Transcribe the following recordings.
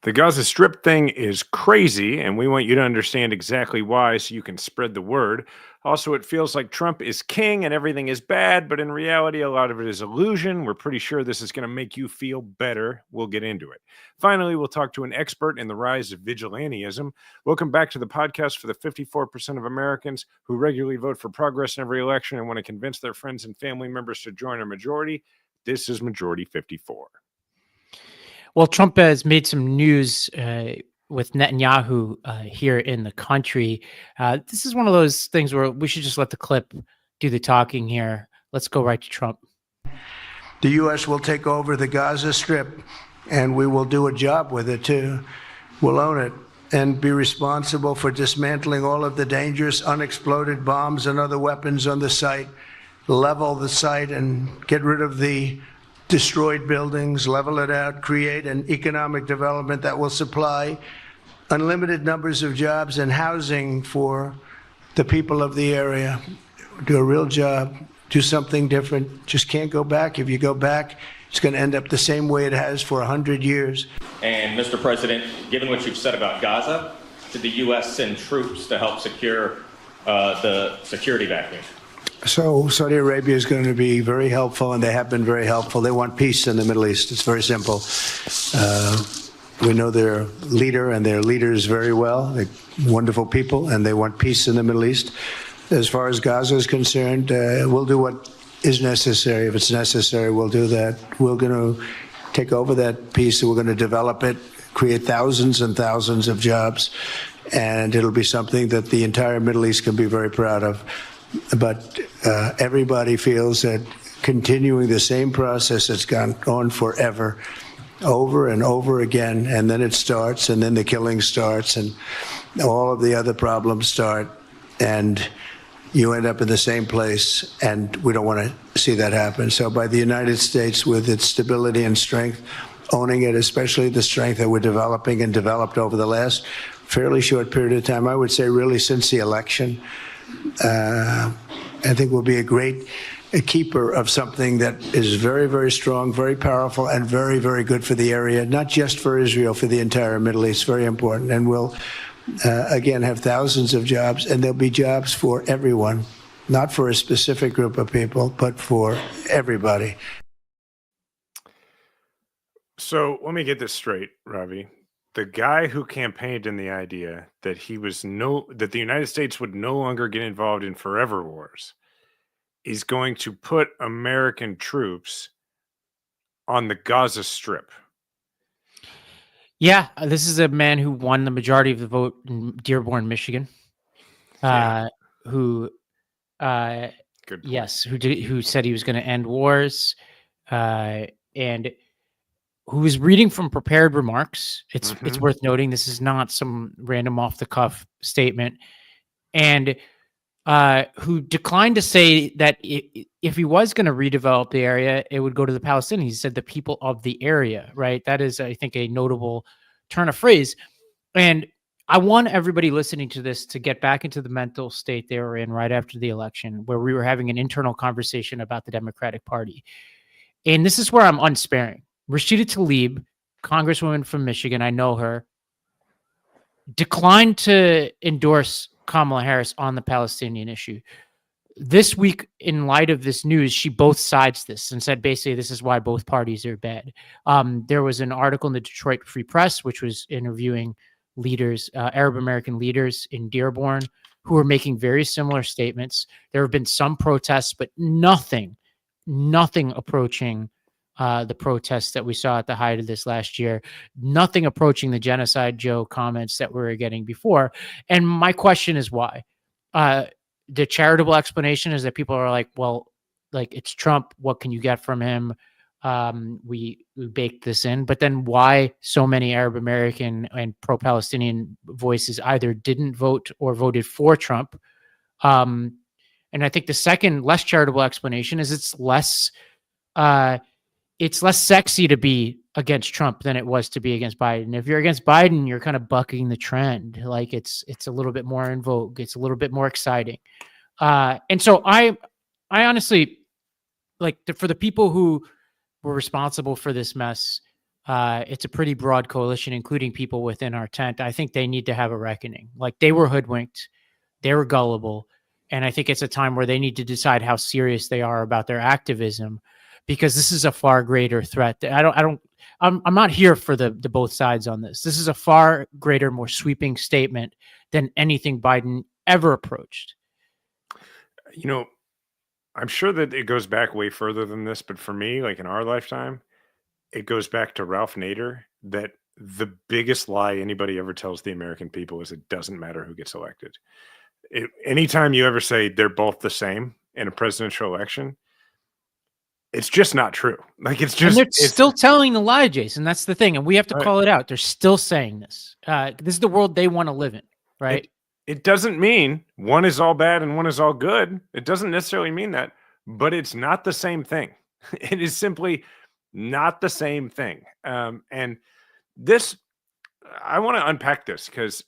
The Gaza Strip thing is crazy, and we want you to understand exactly why so you can spread the word. Also, it feels like Trump is king and everything is bad, but in reality, a lot of it is illusion. We're pretty sure this is going to make you feel better. We'll get into it. Finally, we'll talk to an expert in the rise of vigilantism. Welcome back to the podcast for the 54% of Americans who regularly vote for progress in every election and want to convince their friends and family members to join our majority. This is Majority 54. Well, Trump has made some news with Netanyahu here in the country. This is one of those things where we should just let the clip do the talking here. Let's go right to Trump. The U.S. will take over the Gaza Strip, and we will do a job with it, too. We'll own it and be responsible for dismantling all of the dangerous unexploded bombs and other weapons on the site, level the site and get rid of the destroyed buildings, level it out, create an economic development that will supply unlimited numbers of jobs and housing for the people of the area. Do a real job, do something different. Just can't go back. If you go back, it's going to end up the same way it has for 100 years. And Mr. President, given what you've said about Gaza, did the U.S. send troops to help secure the security vacuum? So Saudi Arabia is going to be very helpful, and they have been very helpful. They want peace in the Middle East. It's very simple. We know their leader and their leaders very well. They're wonderful people, and they want peace in the Middle East. As far as Gaza is concerned, we'll do what is necessary. If it's necessary, we'll do that. We're going to take over that peace, and we're going to develop it, create thousands and thousands of jobs, and it'll be something that the entire Middle East can be very proud of. But everybody feels that continuing the same process that's gone on forever, over and over again, and then it starts, and then the killing starts, and all of the other problems start, and you end up in the same place, and we don't want to see that happen. So by the United States, with its stability and strength, owning it, especially the strength that we're developing and developed over the last fairly short period of time, I would say really since the election, I think we'll be a great keeper of something that is very, very strong, very powerful, and very, very good for the area, not just for Israel, for the entire Middle East. Very important. And we'll, again, have thousands of jobs, and there'll be jobs for everyone, not for a specific group of people, but for everybody. So let me get this straight, Ravi. The guy who campaigned in the idea that that the United States would no longer get involved in forever wars is going to put American troops on the Gaza Strip. Yeah, this is a man who won the majority of the vote in Dearborn, Michigan. Who said he was going to end wars, and who was reading from prepared remarks. It's worth noting this is not some random off the cuff statement, and who declined to say that if he was going to redevelop the area, it would go to the Palestinians. He said the people of the area, right? That is, I think, a notable turn of phrase. And I want everybody listening to this to get back into the mental state they were in right after the election, where we were having an internal conversation about the Democratic Party. And this is where I'm unsparing. Rashida Tlaib, Congresswoman from Michigan, I know her, declined to endorse Kamala Harris on the Palestinian issue. This week, in light of this news, she both sides this and said basically this is why both parties are bad. There was an article in the Detroit Free Press, which was interviewing leaders, Arab American leaders in Dearborn, who are making very similar statements. There have been some protests, but nothing approaching the protests that we saw at the height of this last year, nothing approaching the genocide Joe comments that we were getting before. And my question is why? The charitable explanation is that people are like, well, like it's Trump. What can you get from him? We baked this in. But then why so many Arab American and pro-Palestinian voices either didn't vote or voted for Trump? And I think the second, less charitable explanation is it's less sexy to be against Trump than it was to be against Biden. If you're against Biden, you're kind of bucking the trend. Like it's a little bit more in vogue. It's a little bit more exciting. And so I honestly, like, for the people who were responsible for this mess, It's a pretty broad coalition, including people within our tent. I think they need to have a reckoning. Like, they were hoodwinked, they were gullible, and I think it's a time where they need to decide how serious they are about their activism, because this is a far greater threat. I'm not here for the both sides on this. This is a far greater, more sweeping statement than anything Biden ever approached. You know, I'm sure that it goes back way further than this, but for me, like in our lifetime, it goes back to Ralph Nader, that the biggest lie anybody ever tells the American people is it doesn't matter who gets elected. Anytime you ever say they're both the same in a presidential election, it's just not true. Like, And they're still telling the lie, Jason. That's the thing. And we have to Right. call it out. They're still saying this. This is the world they want to live in, right? It doesn't mean one is all bad and one is all good. It doesn't necessarily mean that, but it's not the same thing. It is simply not the same thing. And this, I want to unpack this because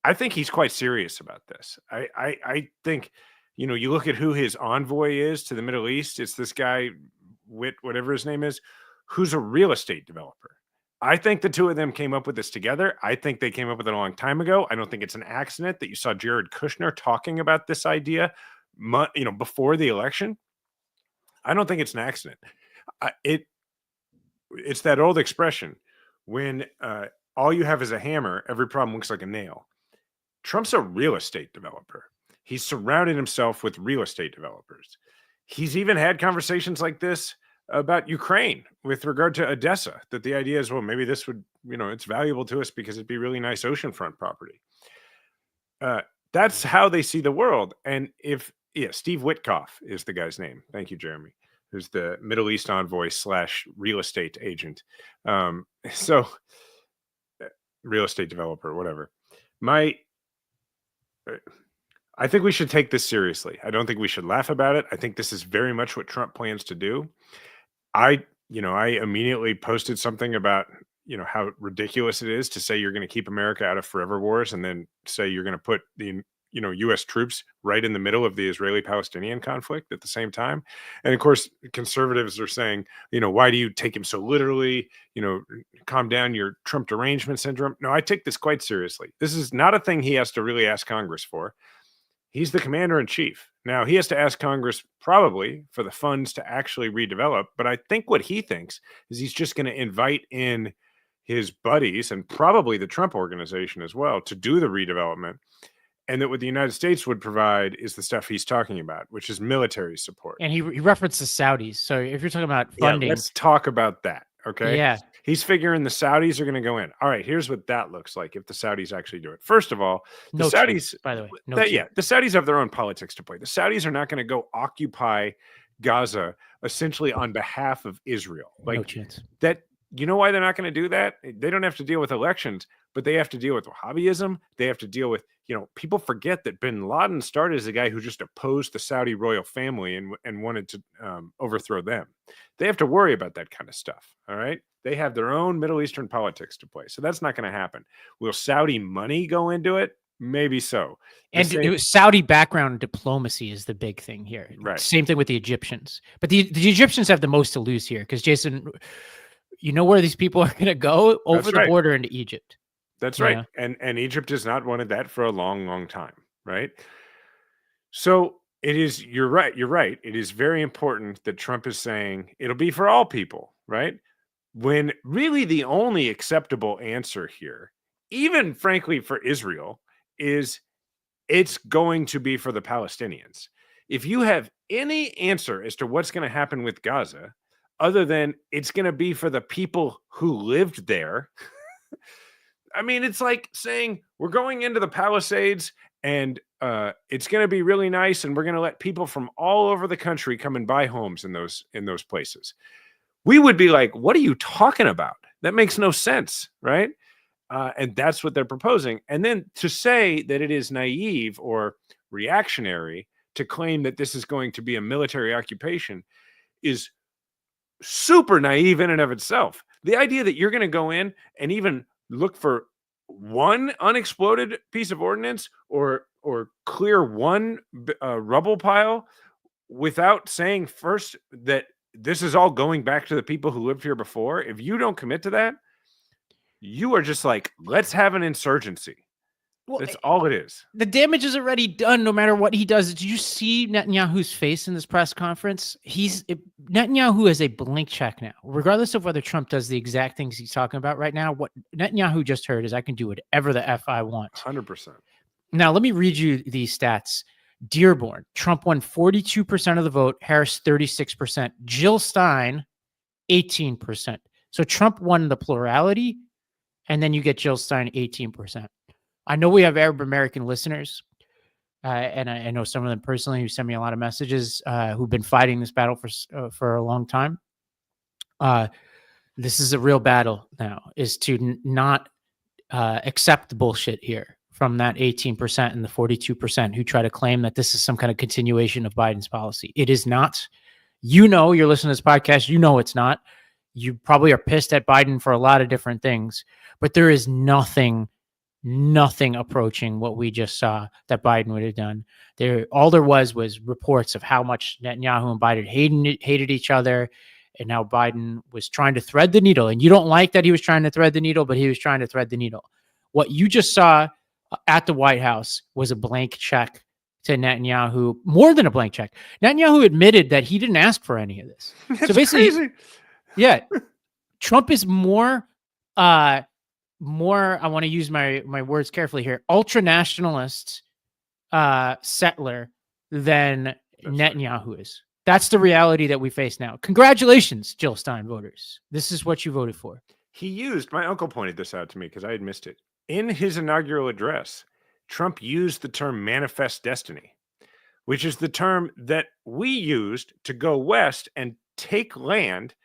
I think he's quite serious about this. I think, you look at who his envoy is to the Middle East. It's this guy, whatever his name is, who's a real estate developer. I think the two of them came up with this together. I think they came up with it a long time ago. I don't think it's an accident that you saw Jared Kushner talking about this idea, before the election. I don't think it's an accident. It's that old expression, when all you have is a hammer, every problem looks like a nail. Trump's a real estate developer. He's surrounded himself with real estate developers. He's even had conversations like this about Ukraine with regard to Odessa, that the idea is, well, maybe this would, it's valuable to us because it'd be really nice oceanfront property. That's how they see the world. And Steve Witkoff is the guy's name. Thank you, Jeremy, who's the Middle East envoy / real estate agent. Real estate developer, whatever. I think we should take this seriously. I don't think we should laugh about it. I think this is very much what Trump plans to do. I immediately posted something about, how ridiculous it is to say you're going to keep America out of forever wars and then say you're going to put the, U.S. troops right in the middle of the Israeli-Palestinian conflict at the same time. And of course, conservatives are saying, why do you take him so literally? Calm down, your Trump derangement syndrome. No, I take this quite seriously. This is not a thing he has to really ask Congress for. He's the commander in chief. Now, he has to ask Congress probably for the funds to actually redevelop. But I think what he thinks is he's just going to invite in his buddies and probably the Trump organization as well to do the redevelopment. And that what the United States would provide is the stuff he's talking about, which is military support. And he referenced the Saudis. So if you're talking about funding, let's talk about that. Okay. Yeah. He's figuring the Saudis are going to go in. All right. Here's what that looks like if the Saudis actually do it. First of all, the Saudis, by the way, the Saudis have their own politics to play. The Saudis are not going to go occupy Gaza essentially on behalf of Israel. No chance. That, you know why they're not going to do that? They don't have to deal with elections, but they have to deal with Wahhabism. They have to deal with, people forget that bin Laden started as a guy who just opposed the Saudi royal family and wanted to overthrow them. They have to worry about that kind of stuff. All right. They have their own Middle Eastern politics to play. So that's not going to happen. Will Saudi money go into it? Maybe so. And Saudi background diplomacy is the big thing here. Right. Same thing with the Egyptians. But the Egyptians have the most to lose here because, Jason, you know where these people are going to go? Over the border into Egypt. That's right. And Egypt has not wanted that for a long, long time. Right. So you're right. It is very important that Trump is saying it'll be for all people. Right. When really the only acceptable answer here, even frankly for Israel, is it's going to be for the Palestinians. If you have any answer as to what's going to happen with Gaza, other than it's going to be for the people who lived there, I mean, it's like saying we're going into the Palisades and it's going to be really nice, and we're going to let people from all over the country come and buy homes in those places. We would be like, what are you talking about? That makes no sense, right? And that's what they're proposing. And then to say that it is naive or reactionary to claim that this is going to be a military occupation is super naive in and of itself. The idea that you're going to go in and even look for one unexploded piece of ordnance or clear one rubble pile without saying first that this is all going back to the people who lived here before. If you don't commit to that, you are just like, let's have an insurgency. Well, That's all it is. the damage is already done no matter what he does. Did you see Netanyahu's face in this press conference? Netanyahu has a blank check now, regardless of whether Trump does the exact things he's talking about right now. What Netanyahu just heard is I can do whatever the F I want. 100%. Now, let me read you these stats. Dearborn, Trump won 42% of the vote, Harris 36%, Jill Stein 18%. So Trump won the plurality, and then you get Jill Stein 18%. I know we have Arab American listeners, and I know some of them personally who send me a lot of messages who've been fighting this battle for a long time. This is a real battle now, is to not accept the bullshit here from that 18% and the 42% who try to claim that this is some kind of continuation of Biden's policy. It is not. You're listening to this podcast, it's not. You probably are pissed at Biden for a lot of different things, but there is nothing approaching what we just saw that Biden would have done. All there was reports of how much Netanyahu and Biden hated each other, and how Biden was trying to thread the needle. And you don't like that he was trying to thread the needle, but he was trying to thread the needle. What you just saw at the White House was a blank check to Netanyahu, more than a blank check. Netanyahu admitted that he didn't ask for any of this. That's crazy. Yeah, Trump is more, I want to use my words carefully here, ultra-nationalist settler than Netanyahu is. That's the reality that we face now. Congratulations, Jill Stein voters. This is what you voted for. My uncle pointed this out to me because I had missed it. In his inaugural address, Trump used the term manifest destiny, which is the term that we used to go west and take land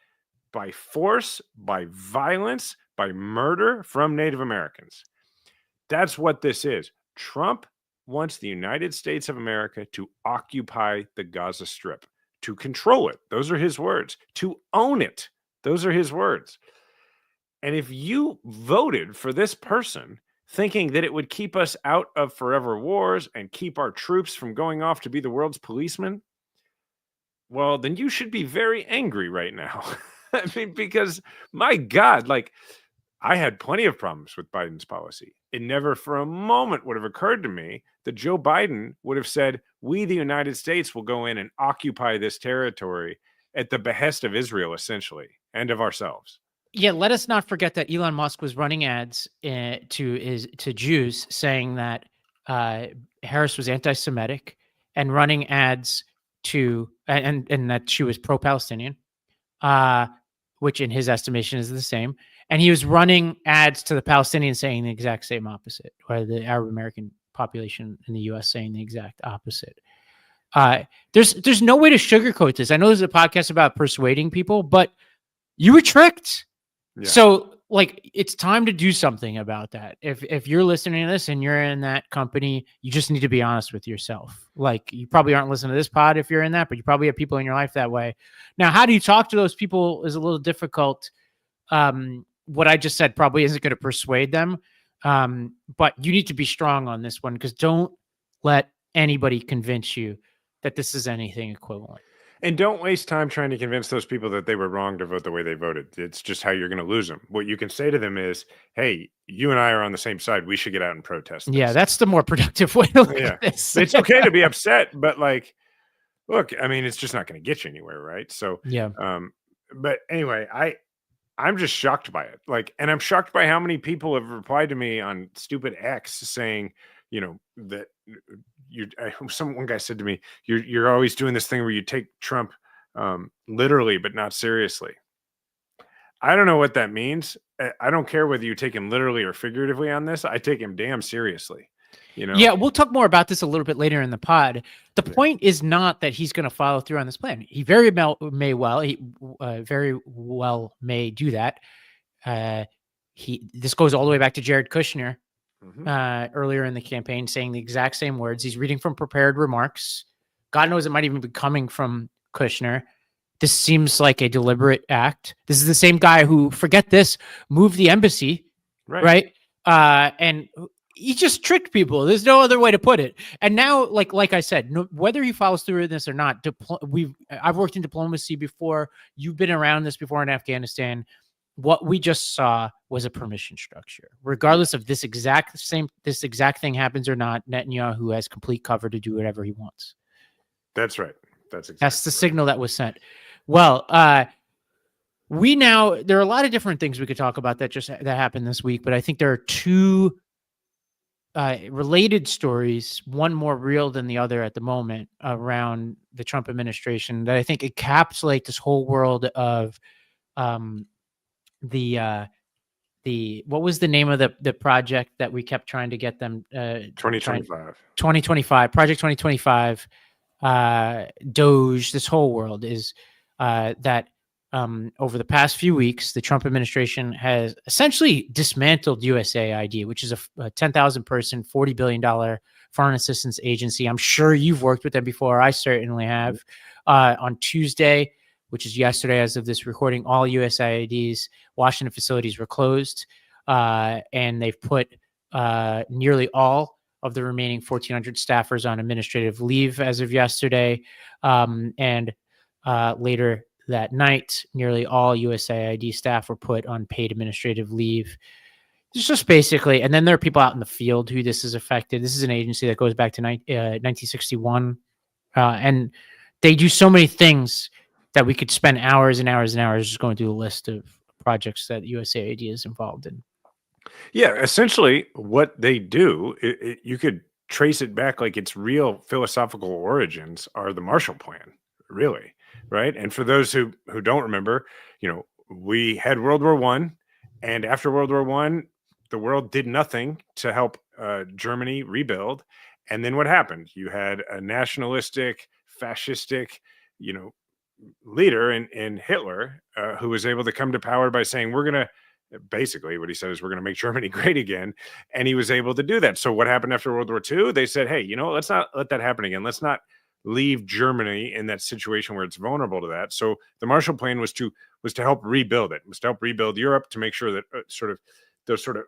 by force, by violence, by murder from Native Americans. That's what this is. Trump wants the United States of America to occupy the Gaza Strip, to control it. Those are his words. To own it. Those are his words. And if you voted for this person thinking that it would keep us out of forever wars and keep our troops from going off to be the world's policemen, well, then you should be very angry right now. I mean, because my God, I had plenty of problems with Biden's policy. It never for a moment would have occurred to me that Joe Biden would have said, we, the United States, will go in and occupy this territory at the behest of Israel, essentially, and of ourselves. Yeah, let us not forget that Elon Musk was running ads to Jews saying that Harris was anti-Semitic, and running ads to and that she was pro-Palestinian, which in his estimation is the same. And he was running ads to the Palestinians saying the exact same opposite, or the Arab American population in the U.S. saying the exact opposite. There's no way to sugarcoat this. I know there's a podcast about persuading people, but you were tricked. Yeah. So it's time to do something about that. If you're listening to this and you're in that company, you just need to be honest with yourself. You probably aren't listening to this pod if you're in that, but you probably have people in your life that way. Now, how do you talk to those people is a little difficult. What I just said probably isn't going to persuade them. But you need to be strong on this one, because don't let anybody convince you that this is anything equivalent. And don't waste time trying to convince those people that they were wrong to vote the way they voted. It's just how you're going to lose them. What you can say to them is, hey, you and I are on the same side. We should get out and protest this. Yeah, that's the more productive way to look at this. It's okay to be upset, but look, I mean, it's just not going to get you anywhere, right? So, yeah. But anyway, I'm just shocked by it. And I'm shocked by how many people have replied to me on stupid X saying, that one guy said to me, you're always doing this thing where you take Trump literally, but not seriously. I don't know what that means. I don't care whether you take him literally or figuratively on this. I take him damn seriously. Yeah, we'll talk more about this a little bit later in the pod. The point is not that he's going to follow through on this plan. He very well may do that. This goes all the way back to Jared Kushner. Earlier in the campaign, saying the exact same words. He's reading from prepared remarks. God knows it might even be coming from Kushner. This seems like a deliberate act. This is the same guy who, forget this, moved the embassy, right? And he just tricked people. There's no other way to put it. And now, like I said, whether he follows through with this or not, I've worked in diplomacy before. You've been around this before in Afghanistan. What we just saw was a permission structure. Regardless of this exact thing happens or not, Netanyahu has complete cover to do whatever he wants. That's right. That's the signal that was sent. Well, there are a lot of different things we could talk about that happened this week, but I think there are two related stories, one more real than the other at the moment, around the Trump administration that I think encapsulate this whole world of what was the name of the project that we kept trying to get them 2025 Project 2025 Doge. This whole world is that over the past few weeks, the Trump administration has essentially dismantled USAID, which is a 10,000 person, $40 billion foreign assistance agency. I'm sure you've worked with them before. I certainly have. On Tuesday, which is yesterday as of this recording, all USAID's Washington facilities were closed, and they've put nearly all of the remaining 1,400 staffers on administrative leave as of yesterday. And later that night, nearly all USAID staff were put on paid administrative leave. It's just basically, and then there are people out in the field who this has affected. This is an agency that goes back to 1961, and they do so many things that we could spend hours and hours and hours just going through a list of projects that USAID is involved in. Yeah, essentially what they do, you could trace it back like its real philosophical origins are the Marshall Plan, really, right? And for those who don't remember, we had World War I, and after World War I, the world did nothing to help Germany rebuild. And then what happened? You had a nationalistic, fascistic, leader in Hitler, who was able to come to power by saying, basically what he said is, we're going to make Germany great again. And he was able to do that. So what happened after World War II? They said, hey, let's not let that happen again. Let's not leave Germany in that situation where it's vulnerable to that. So the Marshall Plan was to help rebuild it, was to help rebuild Europe, to make sure that those sort of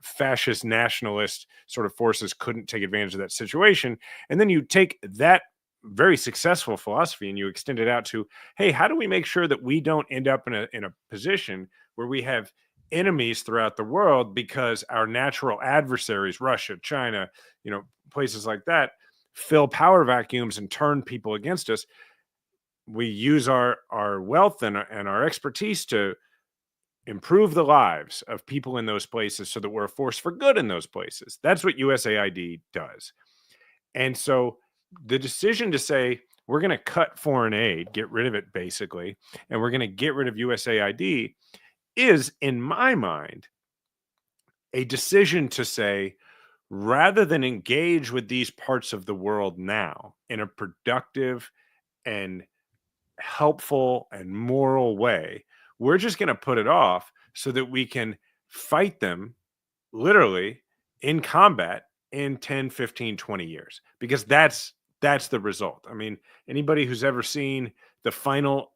fascist nationalist sort of forces couldn't take advantage of that situation. And then you take that very successful philosophy and you extend it out to, hey, how do we make sure that we don't end up in a position where we have enemies throughout the world because our natural adversaries, Russia, China, places like that, fill power vacuums and turn people against us. We use our wealth and our expertise to improve the lives of people in those places so that we're a force for good in those places. That's what USAID does. And so the decision to say, we're going to cut foreign aid, get rid of it basically, and we're going to get rid of USAID is, in my mind, a decision to say, rather than engage with these parts of the world now in a productive and helpful and moral way, we're just going to put it off so that we can fight them literally in combat in 10, 15, 20 years, because that's the result. I mean, anybody who's ever seen the final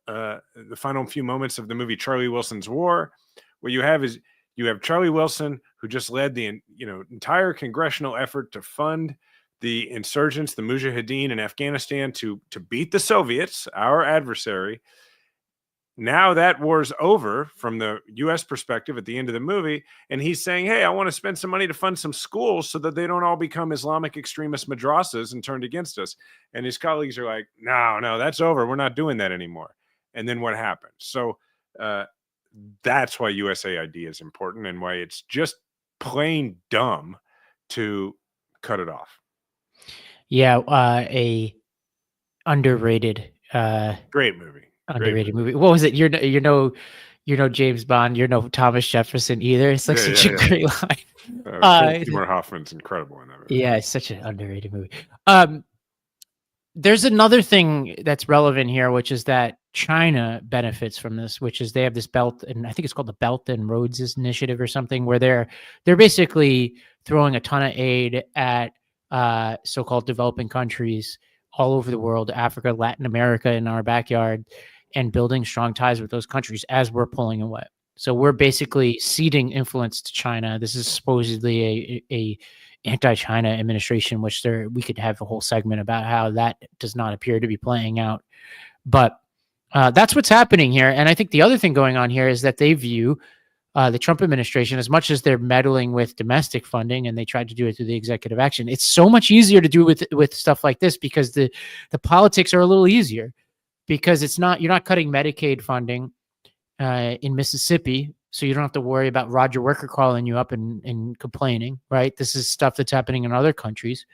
few moments of the movie Charlie Wilson's War, what you have is you have Charlie Wilson, who just led the entire congressional effort to fund the insurgents, the Mujahideen in Afghanistan, to beat the Soviets, our adversary. Now that war's over from the U.S. perspective at the end of the movie, and he's saying, hey, I want to spend some money to fund some schools so that they don't all become Islamic extremist madrasas and turned against us. And his colleagues are like, no, that's over. We're not doing that anymore. And then what happened? So that's why USAID is important and why it's just plain dumb to cut it off. Yeah, a underrated great movie. Underrated movie. What was it? You're no James Bond. You're no Thomas Jefferson either. It's like such a great line. Seymour Hoffman's incredible in that movie. Yeah, it's such an underrated movie. There's another thing that's relevant here, which is that China benefits from this, which is they have this belt, and I think it's called the Belt and Roads Initiative or something, where they're basically throwing a ton of aid at so-called developing countries all over the world, Africa, Latin America, in our backyard, and building strong ties with those countries as we're pulling away. So we're basically ceding influence to China. This is supposedly a anti-China administration, which we could have a whole segment about how that does not appear to be playing out. But that's what's happening here. And I think the other thing going on here is that they view the Trump administration, as much as they're meddling with domestic funding, and they tried to do it through the executive action, it's so much easier to do with stuff like this because the politics are a little easier, because you're not cutting Medicaid funding in Mississippi, so you don't have to worry about Roger Wicker calling you up and complaining, right? This is stuff that's happening in other countries.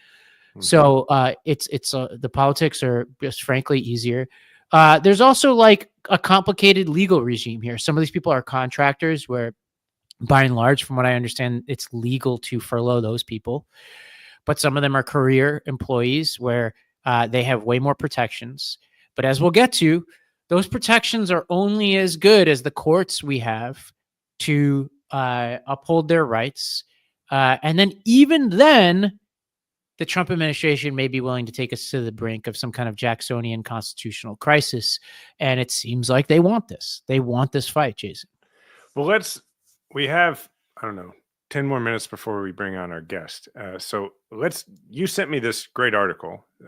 Mm-hmm. So the politics are just frankly easier. There's also like a complicated legal regime here. Some of these people are contractors where, by and large, from what I understand, it's legal to furlough those people. But some of them are career employees where they have way more protections. But as we'll get to, those protections are only as good as the courts we have to uphold their rights. And then even then, the Trump administration may be willing to take us to the brink of some kind of Jacksonian constitutional crisis. And it seems like they want this. They want this fight, Jason. Well, we have, I don't know, 10 more minutes before we bring on our guest. You sent me this great article /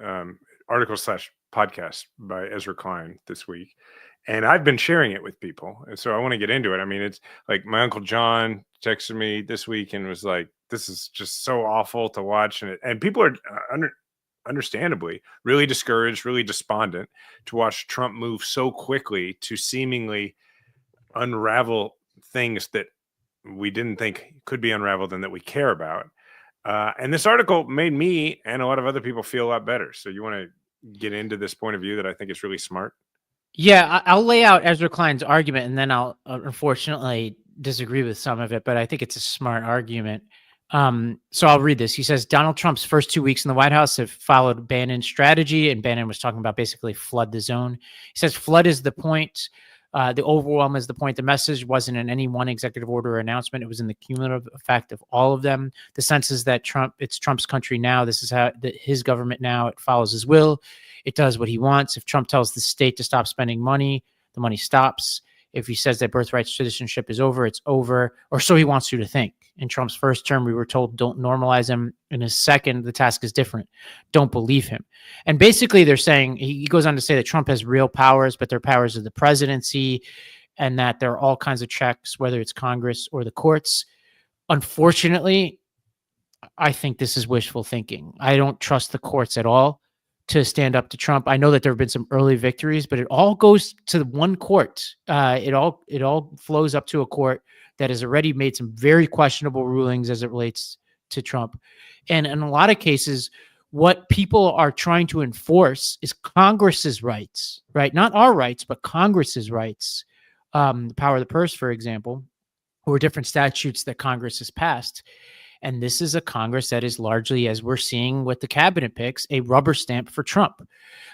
podcast by Ezra Klein this week. And I've been sharing it with people. And so I want to get into it. I mean, it's like my Uncle John texted me this week and was like, this is just so awful to watch. And people are understandably really discouraged, really despondent to watch Trump move so quickly to seemingly unravel things that we didn't think could be unraveled and that we care about. And this article made me and a lot of other people feel a lot better. So you want to get into this point of view that I think is really smart? Yeah, I'll lay out Ezra Klein's argument, and then I'll unfortunately disagree with some of it, but I think it's a smart argument. So I'll read this. He says, Donald Trump's first 2 weeks in the White House have followed Bannon's strategy, and Bannon was talking about basically flood the zone. He says, flood is the point. The overwhelm is the point. The message wasn't in any one executive order or announcement. It was in the cumulative effect of all of them. The sense is that it's Trump's country now. This is his government now. It follows his will. It does what he wants. If Trump tells the state to stop spending money, the money stops. If he says that birthright citizenship is over, it's over, or so he wants you to think. In Trump's first term, we were told don't normalize him. In his second, the task is different. Don't believe him. And basically they're saying, he goes on to say that Trump has real powers, but they're powers of the presidency, and that there are all kinds of checks, whether it's Congress or the courts. Unfortunately, I think this is wishful thinking. I don't trust the courts at all to stand up to Trump. I know that there have been some early victories, but it all goes to one court. It all flows up to a court that has already made some very questionable rulings as it relates to Trump. And in a lot of cases, what people are trying to enforce is Congress's rights, right? Not our rights, but Congress's rights. The power of the purse, for example, or different statutes that Congress has passed. And this is a Congress that is largely, as we're seeing with the cabinet picks, a rubber stamp for Trump.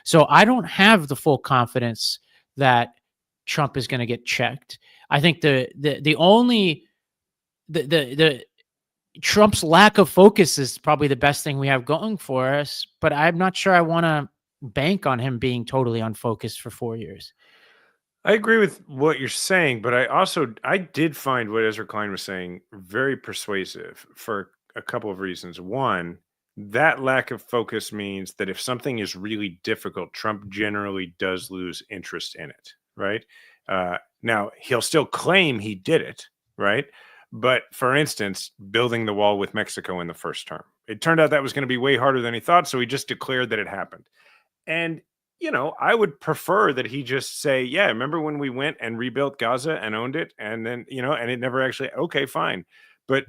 So I don't have the full confidence that Trump is going to get checked. I think the Trump's lack of focus is probably the best thing we have going for us, but I'm not sure I want to bank on him being totally unfocused for 4 years. I agree with what you're saying, but I did find what Ezra Klein was saying very persuasive for a couple of reasons. One, that lack of focus means that if something is really difficult, Trump generally does lose interest in it, right? Now, he'll still claim he did it, right? But for instance, building the wall with Mexico in the first term, it turned out that was going to be way harder than he thought, so he just declared that it happened. And I would prefer that he just say, yeah, remember when we went and rebuilt Gaza and owned it? And then, and it never actually, okay, fine. But,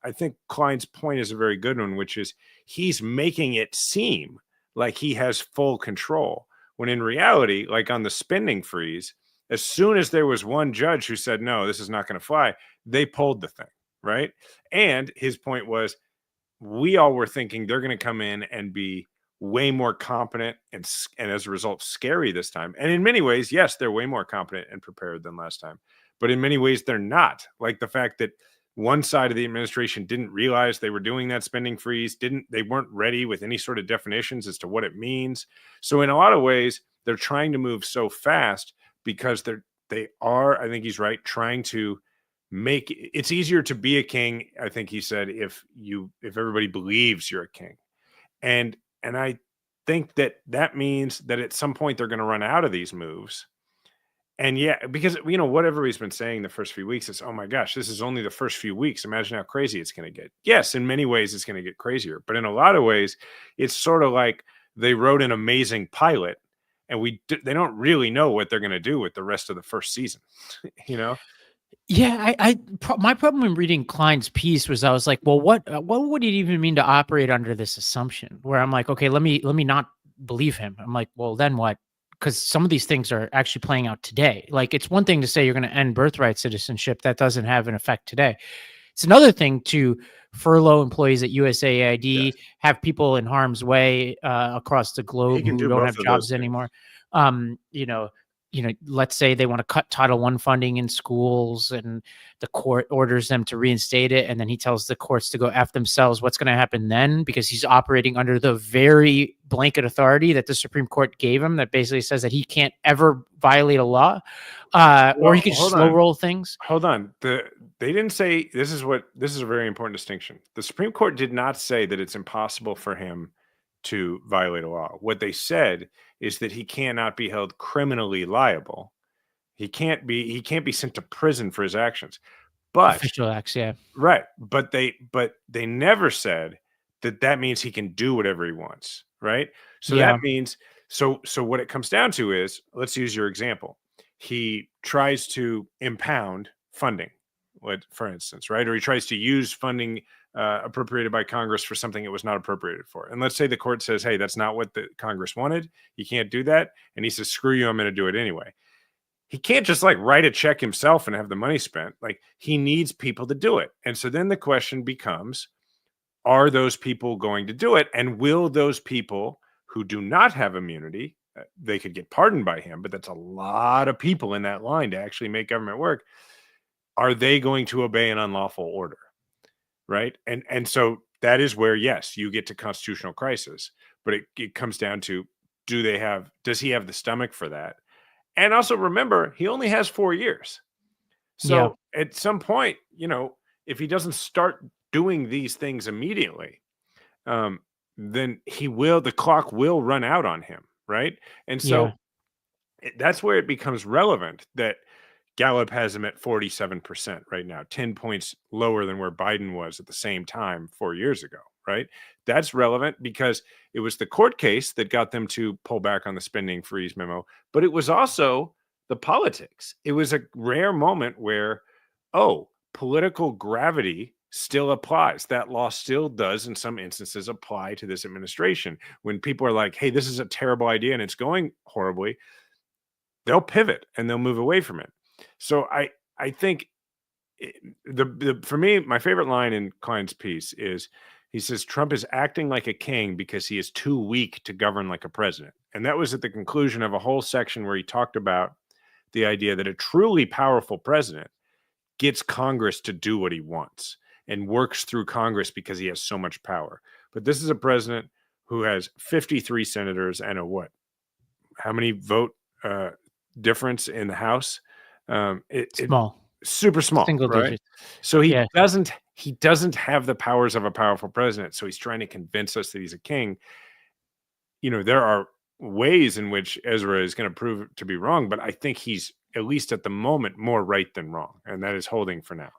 I think Klein's point is a very good one, which is he's making it seem like he has full control, when in reality, like on the spending freeze, as soon as there was one judge who said, no, this is not going to fly, they pulled the thing, right? And his point was, we all were thinking they're going to come in and be way more competent and as a result scary this time. And in many ways, yes, they're way more competent and prepared than last time. But in many ways, they're not. Like the fact that one side of the administration didn't realize they were doing that spending freeze, they weren't ready with any sort of definitions as to what it means. So in a lot of ways, they're trying to move so fast because they are, I think he's right, trying to make it's easier to be a king, I think he said, if everybody believes you're a king. And I think that means that at some point they're going to run out of these moves. And yeah, because what everybody's been saying the first few weeks is, oh my gosh, this is only the first few weeks. Imagine how crazy it's going to get. Yes, in many ways it's going to get crazier, but in a lot of ways, it's sort of like they wrote an amazing pilot, and they don't really know what they're going to do with the rest of the first season. Yeah, my problem in reading Klein's piece was I was like, well, what would it even mean to operate under this assumption? Where I'm like, okay, let me not believe him. I'm like, well, then what? Because some of these things are actually playing out today. Like, it's one thing to say you're going to end birthright citizenship. That doesn't have an effect today. It's another thing to furlough employees at USAID, Yes. have people in harm's way across the globe who don't have jobs anymore. Let's say they want to cut Title I funding in schools, and the court orders them to reinstate it, and then he tells the courts to go F themselves. What's going to happen then? Because he's operating under the very blanket authority that the Supreme Court gave him, that basically says that he can't ever violate a law, or he could slow roll things. Hold on. They didn't say this is a very important distinction. The Supreme Court did not say that it's impossible for him to violate a law. What they said is that he cannot be held criminally liable. He can't be sent to prison for his actions. But official acts, yeah. Right. But they never said that means he can do whatever he wants, right? So that means so what it comes down to is, let's use your example. He tries to impound funding, for instance, right? Or he tries to use funding appropriated by Congress for something it was not appropriated for. And let's say the court says, hey, that's not what the Congress wanted. You can't do that. And he says, screw you, I'm going to do it anyway. He can't just write a check himself and have the money spent. He needs people to do it. And so then the question becomes, are those people going to do it? And will those people who do not have immunity, they could get pardoned by him, but that's a lot of people in that line to actually make government work. Are they going to obey an unlawful order? Right. And so that is where, yes, you get to constitutional crisis, but it comes down to, does he have the stomach for that? And also remember, he only has 4 years. So at some point, if he doesn't start doing these things immediately, then the clock will run out on him. Right. And so that's where it becomes relevant that Gallup has him at 47% right now, 10 points lower than where Biden was at the same time 4 years ago, right? That's relevant because it was the court case that got them to pull back on the spending freeze memo, but it was also the politics. It was a rare moment where, political gravity still applies. That law still does, in some instances, apply to this administration. When people are like, hey, this is a terrible idea and it's going horribly, they'll pivot and they'll move away from it. So I think for me, my favorite line in Klein's piece is, he says, Trump is acting like a king because he is too weak to govern like a president. And that was at the conclusion of a whole section where he talked about the idea that a truly powerful president gets Congress to do what he wants and works through Congress because he has so much power. But this is a president who has 53 senators and how many vote difference in the House? Small. Super small, single right? digits. So he doesn't have the powers of a powerful president. So he's trying to convince us that he's a king. There are ways in which Ezra is going to prove to be wrong, but I think he's, at least at the moment, more right than wrong. And that is holding for now.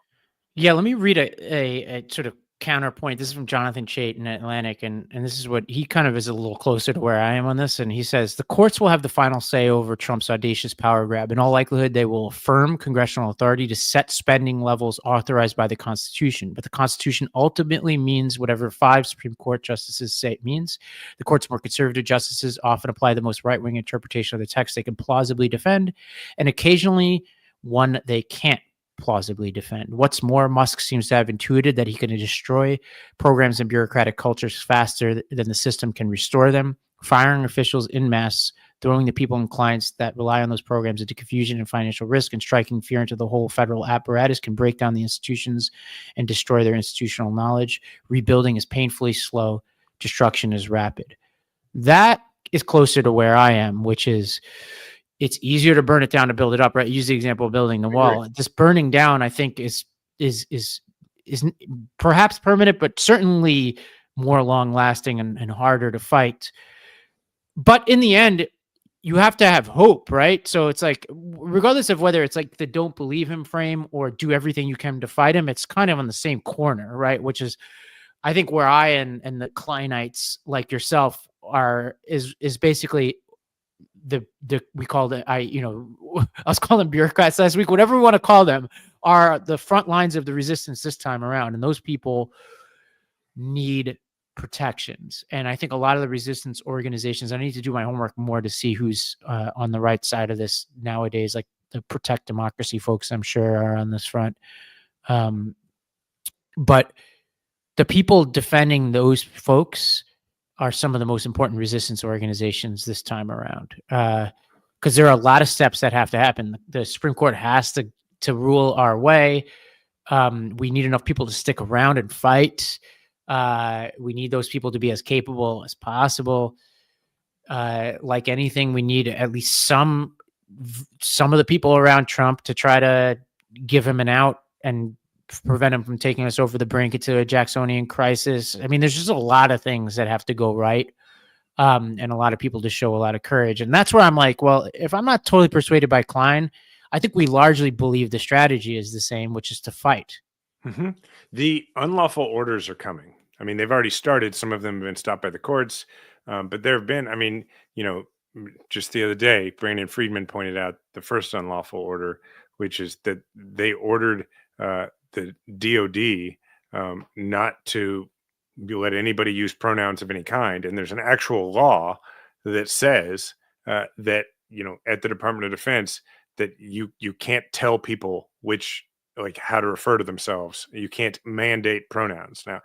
Yeah, let me read a sort of counterpoint. This is from Jonathan Chait in Atlantic, and this is what he kind of is a little closer to where I am on this. And he says, the courts will have the final say over Trump's audacious power grab. In all likelihood, they will affirm congressional authority to set spending levels authorized by the Constitution. But the Constitution ultimately means whatever 5 Supreme Court justices say it means. The court's more conservative justices often apply the most right-wing interpretation of the text they can plausibly defend, and occasionally one they can't plausibly defend. What's more, Musk seems to have intuited that he can destroy programs and bureaucratic cultures faster than the system can restore them, firing officials en masse, throwing the people and clients that rely on those programs into confusion and financial risk, and striking fear into the whole federal apparatus can break down the institutions and destroy their institutional knowledge. Rebuilding is painfully slow. Destruction is rapid. That is closer to where I am, which is, it's easier to burn it down to build it up, right? Use the example of building the wall. This burning down, I think, is perhaps permanent, but certainly more long lasting and harder to fight. But in the end, you have to have hope, right? So it's like, regardless of whether it's like the don't believe him frame or do everything you can to fight him, it's kind of on the same corner, right? Which is, I think, where I and the Kleinites like yourself are is basically the we called it, I was calling them bureaucrats last week, whatever we want to call them, are the front lines of the resistance this time around, and those people need protections. And I think a lot of the resistance organizations, I need to do my homework more to see who's on the right side of this nowadays. Like the Protect Democracy folks, I'm sure, are on this front. But the people defending those folks are some of the most important resistance organizations this time around. Because there are a lot of steps that have to happen. The Supreme Court has to rule our way. We need enough people to stick around and fight. We need those people to be as capable as possible. Like anything, we need at least some of the people around Trump to try to give him an out and prevent him from taking us over the brink into a Jacksonian crisis. I mean, there's just a lot of things that have to go right. And a lot of people to show a lot of courage. And that's where I'm like, well, if I'm not totally persuaded by Klein, I think we largely believe the strategy is the same, which is to fight. Mm-hmm. The unlawful orders are coming. I mean, they've already started. Some of them have been stopped by the courts. But there have been, I mean, just the other day, Brandon Friedman pointed out the first unlawful order, which is that they ordered the DOD not to let anybody use pronouns of any kind. And there's an actual law that says that, at the Department of Defense, that you can't tell people how to refer to themselves. You can't mandate pronouns. Now,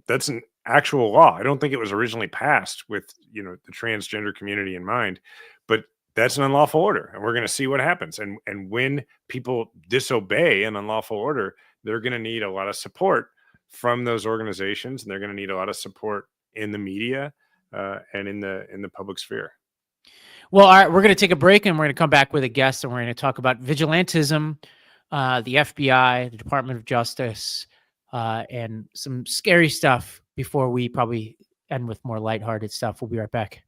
that's an actual law. I don't think it was originally passed with, the transgender community in mind, but that's an unlawful order, and we're going to see what happens. And when people disobey an unlawful order, they're going to need a lot of support from those organizations, and they're going to need a lot of support in the media and in the public sphere. Well, all right, we're going to take a break, and we're going to come back with a guest, and we're going to talk about vigilantism, the FBI, the Department of Justice, and some scary stuff before we probably end with more lighthearted stuff. We'll be right back.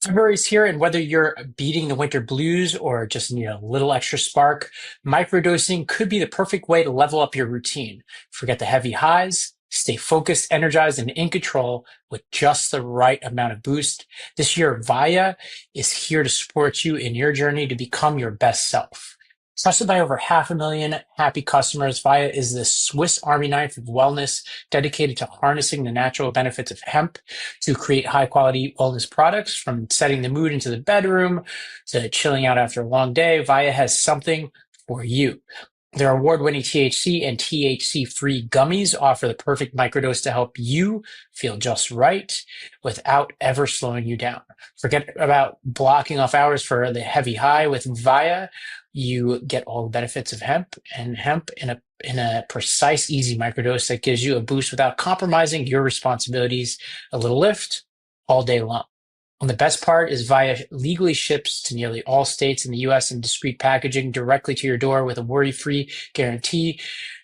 February's here, and whether you're beating the winter blues or just need a little extra spark, microdosing could be the perfect way to level up your routine. Forget the heavy highs, stay focused, energized, and in control with just the right amount of boost. This year, Vaya is here to support you in your journey to become your best self. Trusted by over 500,000 happy customers, Vaya is the Swiss Army knife of wellness, dedicated to harnessing the natural benefits of hemp to create high-quality wellness products. From setting the mood into the bedroom to chilling out after a long day, Vaya has something for you. Their award-winning THC and THC-free gummies offer the perfect microdose to help you feel just right without ever slowing you down. Forget about blocking off hours for the heavy high. With Vaya, you get all the benefits of hemp in a precise, easy microdose that gives you a boost without compromising your responsibilities. A little lift all day long. And the best part is Vaya legally ships to nearly all states in the U.S. in discreet packaging directly to your door with a worry-free guarantee.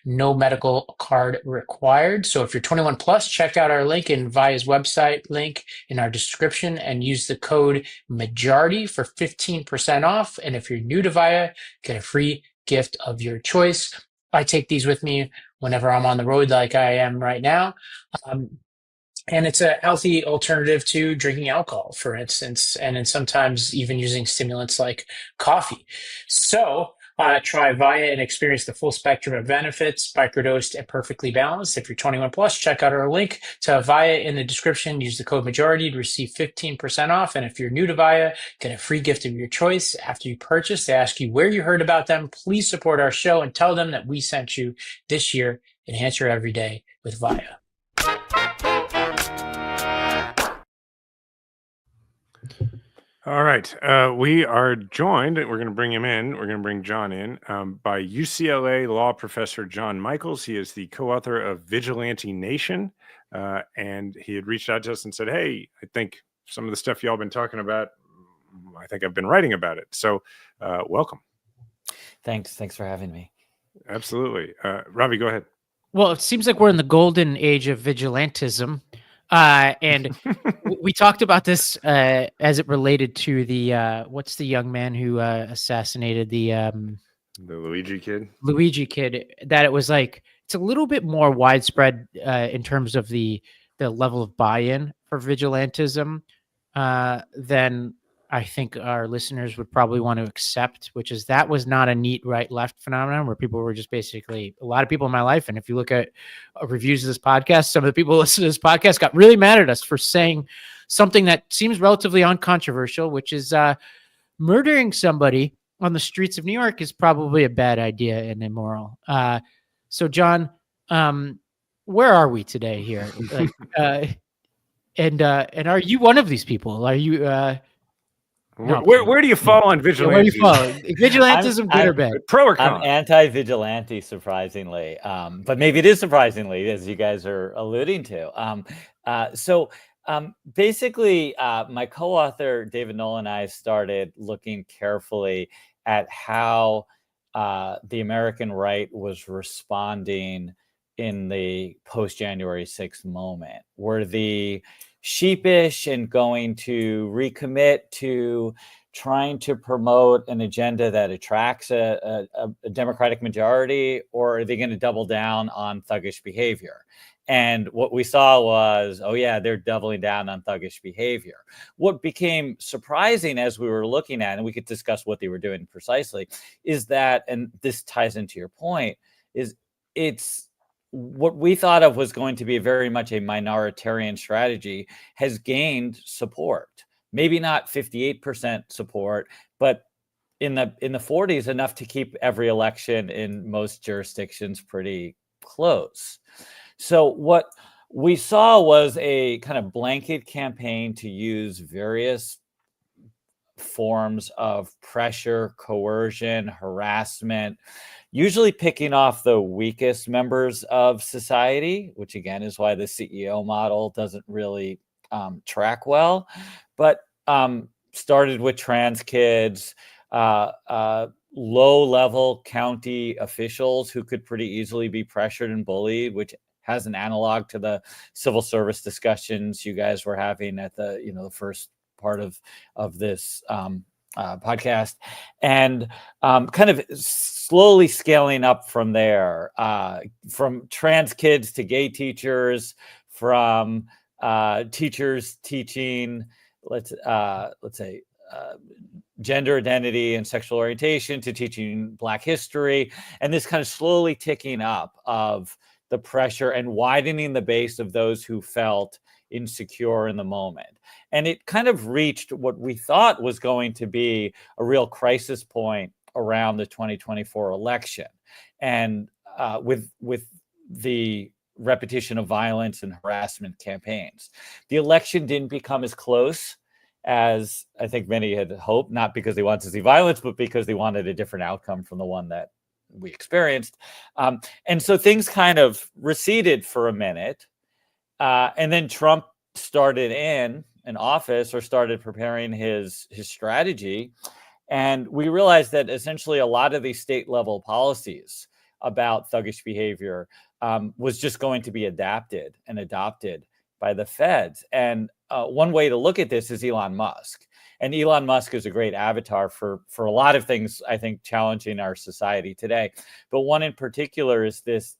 No medical card required. So if you're 21 plus, check out our link in Vaya's website link in our description and use the code MAJORITY for 15% off. And if you're new to Vaya, get a free gift of your choice. I take these with me whenever I'm on the road like I am right now. And it's a healthy alternative to drinking alcohol, for instance, and then sometimes even using stimulants like coffee. So try Vaya and experience the full spectrum of benefits, microdosed and perfectly balanced. If you're 21 plus, check out our link to Vaya in the description. Use the code MAJORITY to receive 15% off. And if you're new to Vaya, get a free gift of your choice. After you purchase, they ask you where you heard about them. Please support our show and tell them that we sent you this year. Enhance your everyday with Vaya. All right. We are joined, we're going to bring him in, we're going to bring Jon in, by UCLA law professor Jon Michaels. He is the co-author of Vigilante Nation, and he had reached out to us and said, hey, I think some of the stuff y'all been talking about. I think I've been writing about it. So welcome. Thanks for having me. Absolutely. Ravi, go ahead. Well, it seems like we're in the golden age of vigilantism. And we talked about this as it related to the what's the young man who assassinated the Luigi kid. That it was like it's a little bit more widespread in terms of the level of buy-in for vigilantism than I think our listeners would probably want to accept, which is that was not a neat right-left phenomenon where people were just basically a lot of people in my life. And if you look at reviews of this podcast, some of the people who listen to this podcast got really mad at us for saying something that seems relatively uncontroversial, which is murdering somebody on the streets of New York is probably a bad idea and immoral. So, Jon, where are we today here? And are you one of these people? Are you? No, where do you fall on vigilantism? Where do you fall? Vigilantism, good or bad? Pro or con? I'm anti-vigilante, surprisingly, but maybe it is surprisingly, as you guys are alluding to. Basically, my co-author David Nolan and I started looking carefully at how the American right was responding in the post-January 6th moment. Were the sheepish and going to recommit to trying to promote an agenda that attracts a Democratic majority, or are they going to double down on thuggish behavior? And what we saw was, oh yeah, they're doubling down on thuggish behavior. What became surprising as we were looking at, and we could discuss what they were doing precisely, is that, and this ties into your point, is it's what we thought of was going to be very much a minoritarian strategy has gained support. Maybe not 58% support, but in the 40s, enough to keep every election in most jurisdictions pretty close. So what we saw was a kind of blanket campaign to use various forms of pressure, coercion, harassment, usually picking off the weakest members of society, which again is why the CEO model doesn't really track well, but started with trans kids, low-level county officials who could pretty easily be pressured and bullied, which has an analog to the civil service discussions you guys were having at the the first part of this podcast, and kind of slowly scaling up from there, from trans kids to gay teachers, from teachers teaching, let's say, gender identity and sexual orientation to teaching Black history, and this kind of slowly ticking up of the pressure and widening the base of those who felt insecure in the moment. And it kind of reached what we thought was going to be a real crisis point around the 2024 election. And with the repetition of violence and harassment campaigns, the election didn't become as close as I think many had hoped, not because they wanted to see violence, but because they wanted a different outcome from the one that we experienced. And so things kind of receded for a minute. And then Trump started in office, or started preparing his strategy. And we realized that essentially a lot of these state level policies about thuggish behavior was just going to be adapted and adopted by the feds. And one way to look at this is Elon Musk. And Elon Musk is a great avatar for a lot of things, I think, challenging our society today. But one in particular is this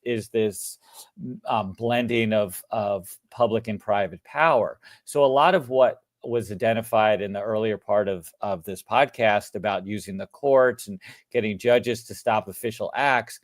blending of public and private power. So a lot of what was identified in the earlier part of this podcast about using the courts and getting judges to stop official acts,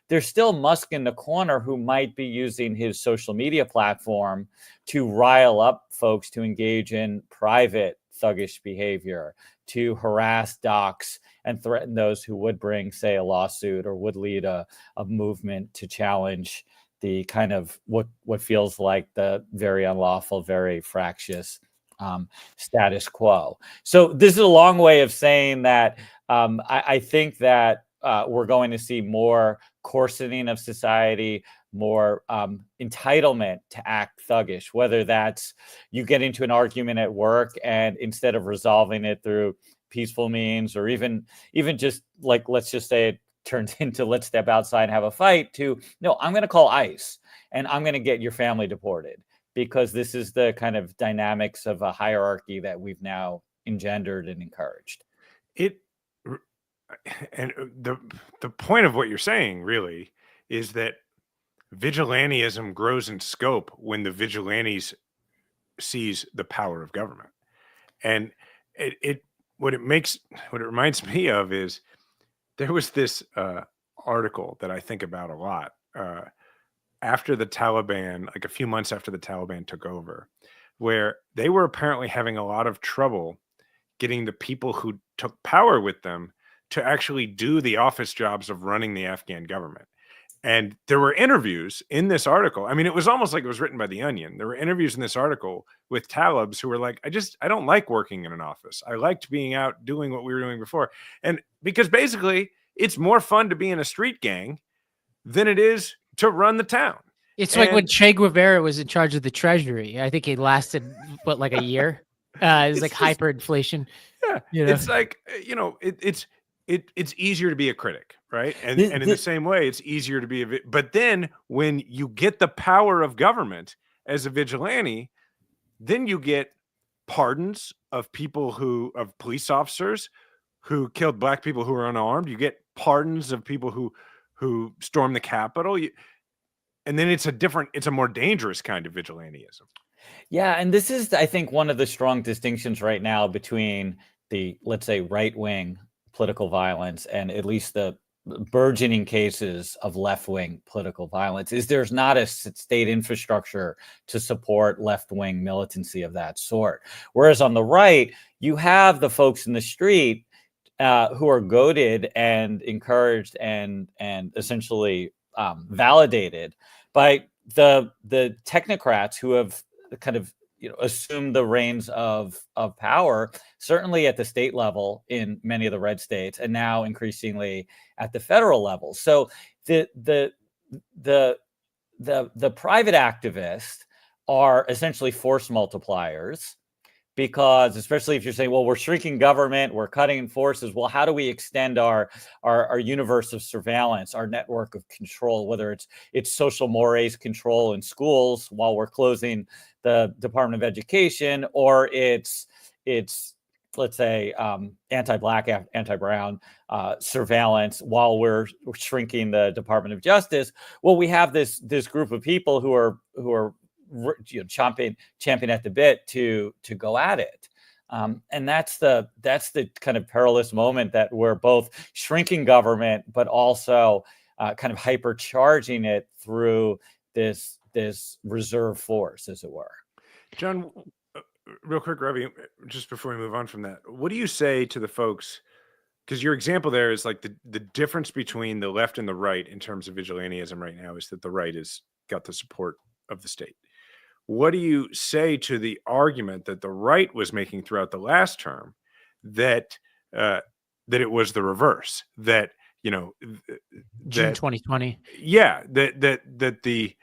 there's still Musk in the corner who might be using his social media platform to rile up folks to engage in private thuggish behavior, to harass docs and threaten those who would bring, say, a lawsuit or would lead a movement to challenge the kind of what feels like the very unlawful, very fractious status quo. So this is a long way of saying that I think that we're going to see more coarsening of society, more entitlement to act thuggish, whether that's you get into an argument at work and instead of resolving it through peaceful means, or even just like, let's just say it turns into let's step outside and have a fight, to no, I'm going to call ICE and I'm going to get your family deported, because this is the kind of dynamics of a hierarchy that we've now engendered and encouraged. And the point of what you're saying really is that vigilantism grows in scope when the vigilantes sees the power of government. And what it reminds me of is there was this article that I think about a lot after the Taliban, like a few months after the Taliban took over, where they were apparently having a lot of trouble getting the people who took power with them to actually do the office jobs of running the Afghan government. And there were interviews in this article. I mean, it was almost like it was written by The Onion. There were interviews in this article with Talibs who were like, I don't like working in an office. I liked being out doing what we were doing before. And because basically it's more fun to be in a street gang than it is to run the town. It's like when Che Guevara was in charge of the Treasury. I think it lasted, what, like a year? It was like hyperinflation. Yeah. You know? It's like, it's easier to be a critic, right? And in the same way, it's easier to be but then when you get the power of government as a vigilante, then you get pardons of of police officers who killed black people who were unarmed. You get pardons of people who stormed the Capitol. And then it's a more dangerous kind of vigilantism. Yeah, and this is, I think, one of the strong distinctions right now between the, let's say, right-wing political violence and at least the burgeoning cases of left-wing political violence, is there's not a state infrastructure to support left-wing militancy of that sort. Whereas on the right, you have the folks in the street who are goaded and encouraged and essentially validated by the technocrats who have kind of assumed the reins of power, certainly at the state level in many of the red states, and now increasingly at the federal level. So the private activists are essentially force multipliers, because especially if you're saying, well, we're shrinking government, we're cutting forces, well, how do we extend our universe of surveillance, our network of control, whether it's social mores control in schools while we're closing the Department of Education, or it's let's say anti-black, anti-brown surveillance while we're shrinking the Department of Justice. Well, we have this group of people who are champing at the bit to go at it, and that's the kind of perilous moment that we're both shrinking government, but also kind of hypercharging it through this reserve force, as it were. Jon, real quick, Ravi, just before we move on from that, what do you say to the folks? Because your example there is like the difference between the left and the right in terms of vigilantism right now is that the right has got the support of the state. What do you say to the argument that the right was making throughout the last term that it was the reverse, that June 2020? Yeah, that the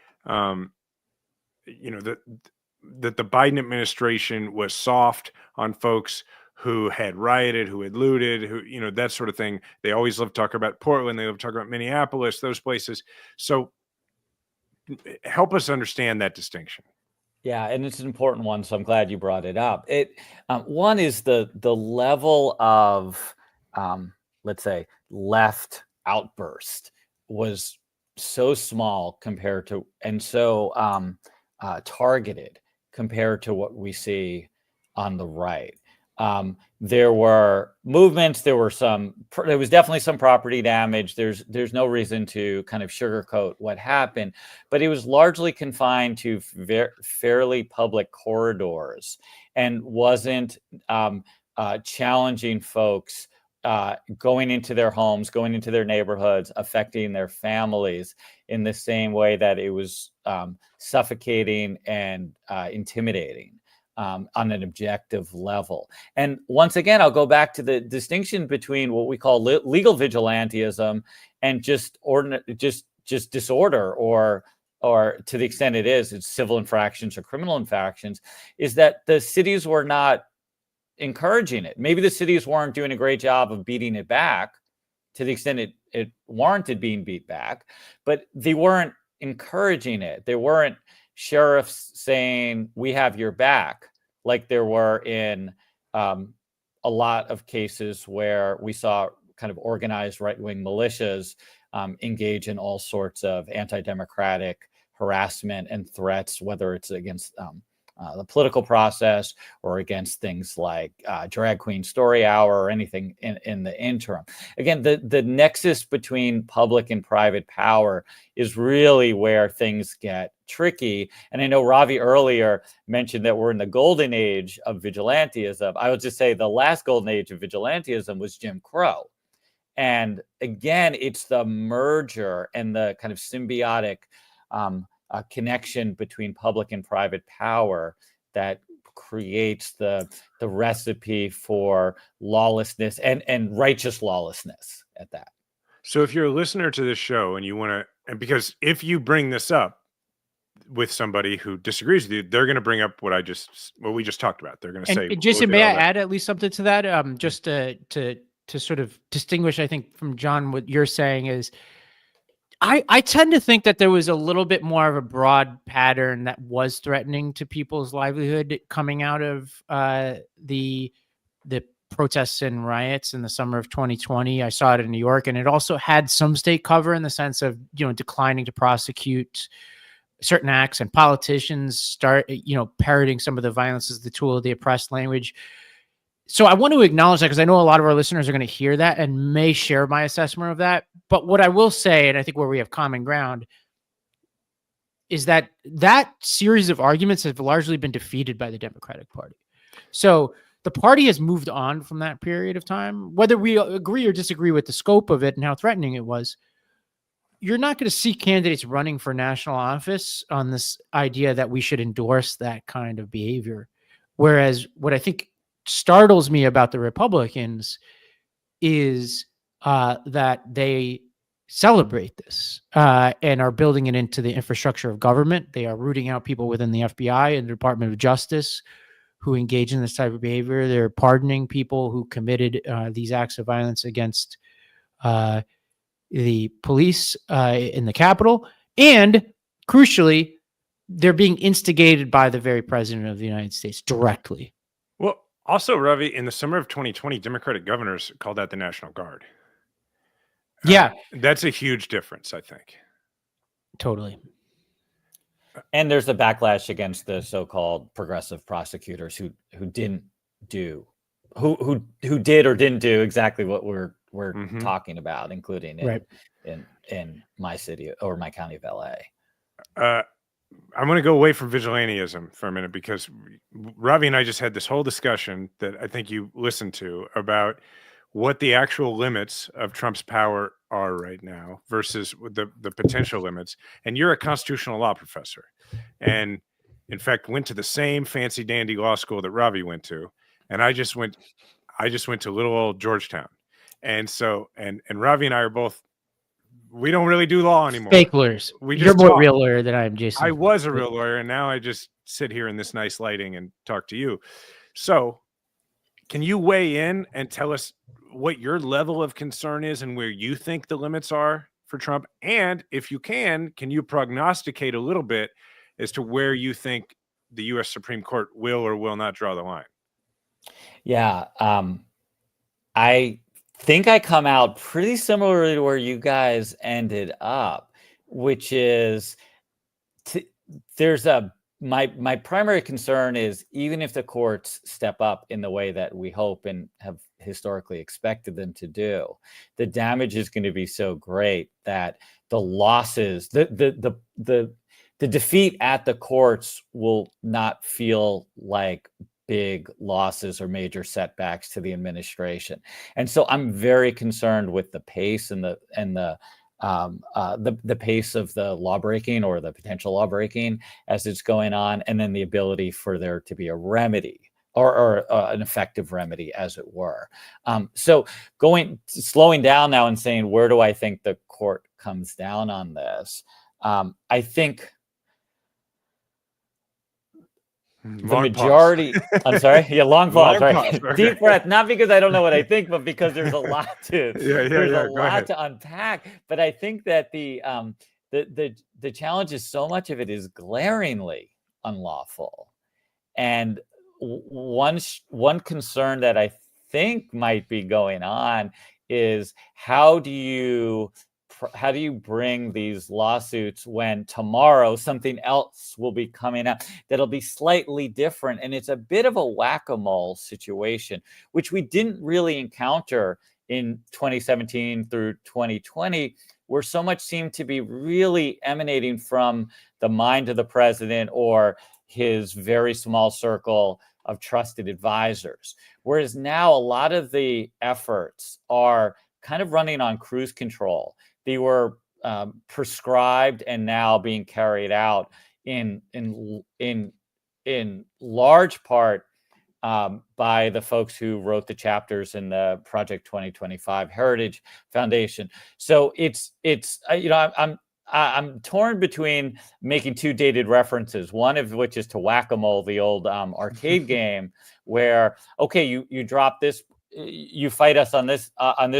Biden administration was soft on folks who had rioted, who had looted, who that sort of thing. They always love to talk about Portland. They love to talk about Minneapolis, those places. So help us understand that distinction. Yeah, and it's an important one, so I'm glad you brought it up. One is the level of, let's say, left outburst was so small compared to, and so targeted compared to what we see on the right. There were movements. There was definitely some property damage. There's no reason to kind of sugarcoat what happened, but it was largely confined to fairly public corridors and wasn't challenging folks going into their homes, going into their neighborhoods, affecting their families in the same way that it was suffocating and intimidating. on an objective level. And once again, I'll go back to the distinction between what we call legal vigilantism and just disorder, or to the extent it's civil infractions or criminal infractions, is that the cities were not encouraging it. Maybe the cities weren't doing a great job of beating it back to the extent it warranted being beat back, but they weren't encouraging it. They weren't sheriffs saying, we have your back, like there were in a lot of cases where we saw kind of organized right-wing militias engage in all sorts of anti-democratic harassment and threats, whether it's against the political process or against things like drag queen story hour or anything in the interim. Again, the nexus between public and private power is really where things get tricky. And I know Ravi earlier mentioned that we're in the golden age of vigilantism. I would just say the last golden age of vigilantism was Jim Crow. And again, it's the merger and the kind of symbiotic connection between public and private power that creates the recipe for lawlessness and righteous lawlessness at that. So if you're a listener to this show and you want to, and because if you bring this up with somebody who disagrees with you, they're going to bring up what we just talked about. They're going to say, and Jason, may I add at least something to that? Just to sort of distinguish, I think, from John, what you're saying is, I tend to think that there was a little bit more of a broad pattern that was threatening to people's livelihood coming out of the protests and riots in the summer of 2020. I saw it in New York, and it also had some state cover in the sense of, declining to prosecute certain acts, and politicians start, parroting some of the violence as the tool of the oppressed language. So I want to acknowledge that, because I know a lot of our listeners are going to hear that and may share my assessment of that. But what I will say, and I think where we have common ground, is that series of arguments have largely been defeated by the Democratic Party. So the party has moved on from that period of time. Whether we agree or disagree with the scope of it and how threatening it was, you're not going to see candidates running for national office on this idea that we should endorse that kind of behavior. Whereas what I think startles me about the Republicans is that they celebrate this and are building it into the infrastructure of government. They are rooting out people within the FBI and the Department of Justice who engage in this type of behavior. They're pardoning people who committed these acts of violence against the police in the Capitol. And crucially, they're being instigated by the very president of the United States directly. Well, also, Ravi, in the summer of 2020, Democratic governors called out the National Guard. Yeah. That's a huge difference, I think. Totally. And there's a backlash against the so-called progressive prosecutors who didn't do, who did or didn't do exactly what we're talking about, including in my city or my county of LA. I'm going to go away from vigilantism for a minute, because Ravi and I just had this whole discussion that I think you listened to about what the actual limits of Trump's power are right now versus the potential limits. And you're a constitutional law professor, and in fact went to the same fancy dandy law school that Ravi went to. And I just went to little old Georgetown. And so, and Ravi and I are both, we don't really do law anymore. Fake lawyers. You're more real lawyer than I am, Jason. I was a real lawyer, and now I just sit here in this nice lighting and talk to you. So can you weigh in and tell us what your level of concern is and where you think the limits are for Trump? And if you can you prognosticate a little bit as to where you think the U.S. Supreme Court will or will not draw the line? Yeah. I think I come out pretty similarly to where you guys ended up, which is my primary concern is, even if the courts step up in the way that we hope and have historically expected them to do, the damage is going to be so great that the losses, the defeat at the courts will not feel like big losses or major setbacks to the administration. And so I'm very concerned with the pace and the the pace of the lawbreaking or the potential lawbreaking as it's going on, and then the ability for there to be a remedy or an effective remedy, as it were. So slowing down now and saying, where do I think the court comes down on this? I think the majority. I'm sorry. Yeah, long pause. Right. Pause, okay. Deep breath. Not because I don't know what I think, but because there's a lot to there's a lot to unpack. But I think that the challenge is so much of it is glaringly unlawful, and one concern that I think might be going on is how do you bring these lawsuits when tomorrow something else will be coming up that'll be slightly different? And it's a bit of a whack-a-mole situation, which we didn't really encounter in 2017 through 2020, where so much seemed to be really emanating from the mind of the president or his very small circle of trusted advisors. Whereas now a lot of the efforts are kind of running on cruise control. They were prescribed and now being carried out in large part by the folks who wrote the chapters in the Project 2025 Heritage Foundation. So it's I'm torn between making two dated references, one of which is to Whack-A-Mole, the old arcade game, where, okay, you drop this, you fight us on this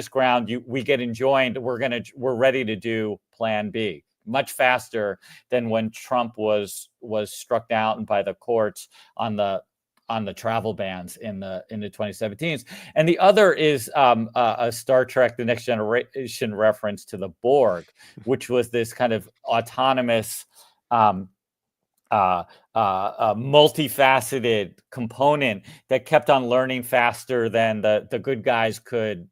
ground, we get enjoined, we're ready to do Plan B much faster than when Trump was struck down by the courts on the travel bans in the 2017s. And the other is a Star Trek The Next Generation reference to the Borg, which was this kind of autonomous multifaceted component that kept on learning faster than the good guys could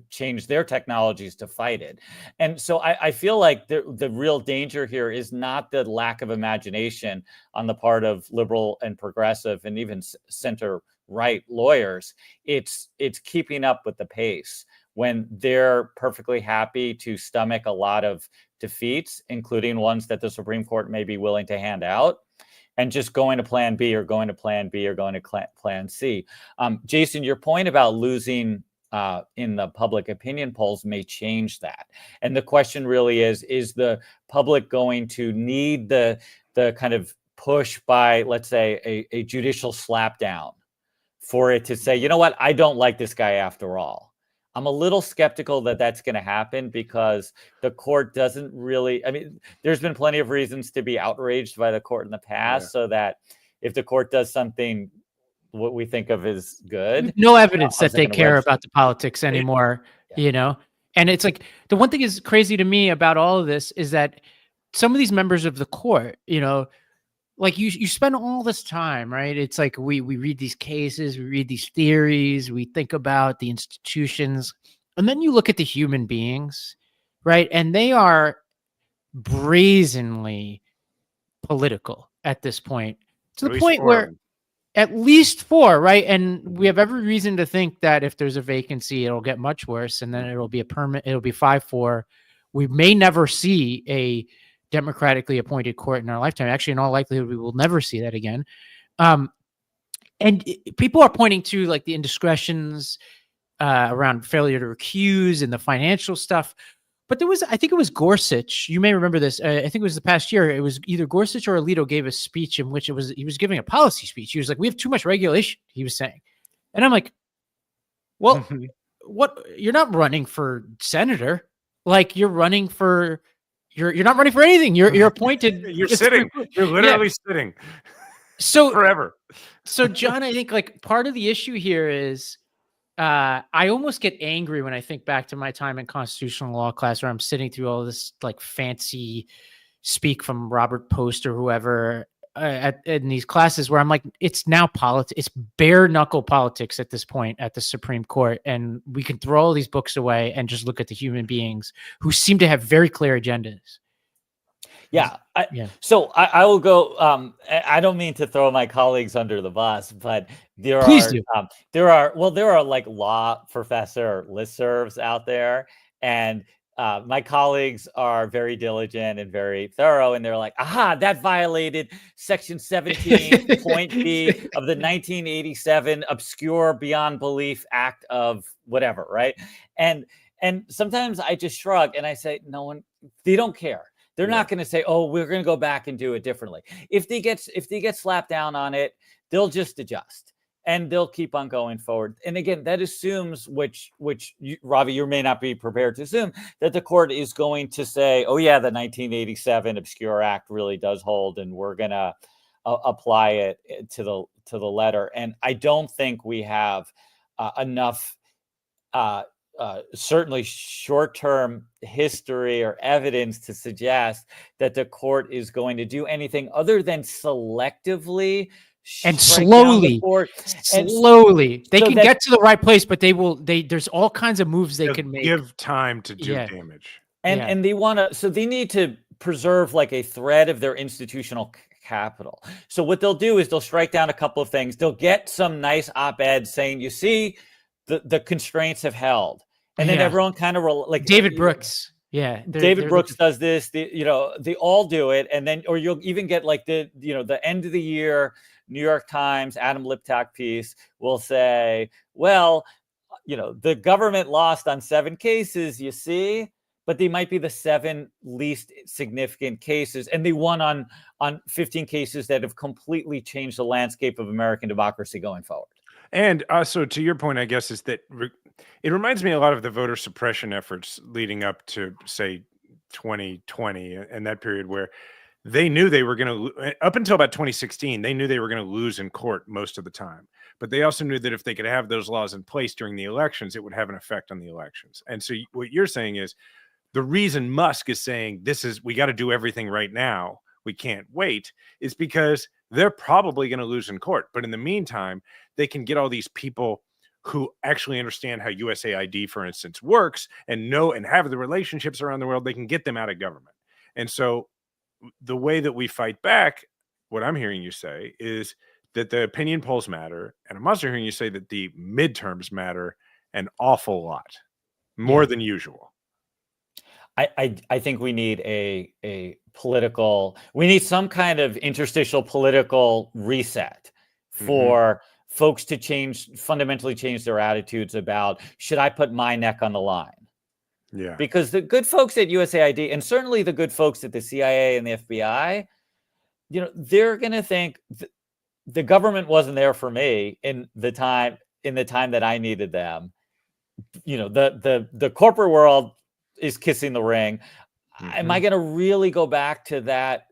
change their technologies to fight it. And so I feel like the real danger here is not the lack of imagination on the part of liberal and progressive and even center-right lawyers. It's keeping up with the pace when they're perfectly happy to stomach a lot of defeats, including ones that the Supreme Court may be willing to hand out, and just going to Plan B or going to Plan B or going to Plan C. Jason, your point about losing in the public opinion polls may change that. And the question really is the public going to need the kind of push by, let's say, a judicial slapdown for it to say, you know what, I don't like this guy after all? I'm a little skeptical that that's going to happen because the court doesn't really, I mean, there's been plenty of reasons to be outraged by the court in the past, so that if the court does something what we think of as good, no evidence that they care about the politics anymore, you know? And it's like, the one thing is crazy to me about all of this is that some of these members of the court, you know, like you spend all this time, right? It's like we read these cases, we read these theories, we think about the institutions, and then you look at the human beings, right? And they are brazenly political at this point, to the point where at least 4, right? And we have every reason to think that if there's a vacancy, it'll get much worse, and then it'll be it'll be 5-4. We may never see a democratically appointed court in our lifetime. Actually, in all likelihood, we will never see that again. And people are pointing to like the indiscretions around failure to recuse and the financial stuff. But there was, I think it was Gorsuch. You may remember this. I think it was the past year. It was either Gorsuch or Alito gave a speech in which he was giving a policy speech. He was like, "We have too much regulation," he was saying. And I'm like, well, what? You're not running for senator. Like you're running for, you're not running for anything. You're appointed. You're sitting. You're literally sitting. So forever. So John, I think like part of the issue here is, I almost get angry when I think back to my time in constitutional law class where I'm sitting through all this like fancy speak from Robert Post or whoever in these classes where I'm like, it's now politics. It's bare knuckle politics at this point at the Supreme Court. And we can throw all these books away and just look at the human beings who seem to have very clear agendas. Yeah. So I will go. I don't mean to throw my colleagues under the bus, but there are like law professor listservs out there, and my colleagues are very diligent and very thorough, and they're like, aha, that violated section 17 point B of the 1987 obscure beyond belief act of whatever, right? And sometimes I just shrug and I say, no one, they don't care. They're not going to say, oh, we're going to go back and do it differently. If they get slapped down on it, they'll just adjust. And they'll keep on going forward. And again, that assumes, which you, Ravi, you may not be prepared to assume, that the court is going to say, oh yeah, the 1987 Obscure Act really does hold, and we're going to apply it to the letter. And I don't think we have enough, certainly short-term history or evidence to suggest that the court is going to do anything other than selectively and slowly they can get to the right place, but there's all kinds of moves they can make. Give time to do damage. And they want to, so they need to preserve like a thread of their institutional capital. So what they'll do is they'll strike down a couple of things. They'll get some nice op-ed saying, you see, the constraints have held. And then everyone kind of like David Brooks. Yeah. David Brooks does this, they all do it. And then, or you'll even get like the end of the year New York Times, Adam Liptak piece will say, well, the government lost on 7 cases, you see, but they might be the 7 least significant cases. And they won on 15 cases that have completely changed the landscape of American democracy going forward. And also to your point, I guess, is that it reminds me a lot of the voter suppression efforts leading up to, say, 2020 and that period where they knew they were going to, up until about 2016, they knew they were going to lose in court most of the time. But they also knew that if they could have those laws in place during the elections, it would have an effect on the elections. And so what you're saying is the reason Musk is saying we got to do everything right now, we can't wait, is because they're probably going to lose in court. But in the meantime, they can get all these people who actually understand how USAID, for instance, works and know and have the relationships around the world. They can get them out of government. And so the way that we fight back, what I'm hearing you say is that the opinion polls matter. And I'm also hearing you say that the midterms matter an awful lot, more than usual. I think we need we need some kind of interstitial political reset for folks to fundamentally change their attitudes about, should I put my neck on the line? Yeah. Because the good folks at USAID, and certainly the good folks at the CIA and the FBI, they're going to think the government wasn't there for me in the time that I needed them. The corporate world is kissing the ring. Am I going to really go back to that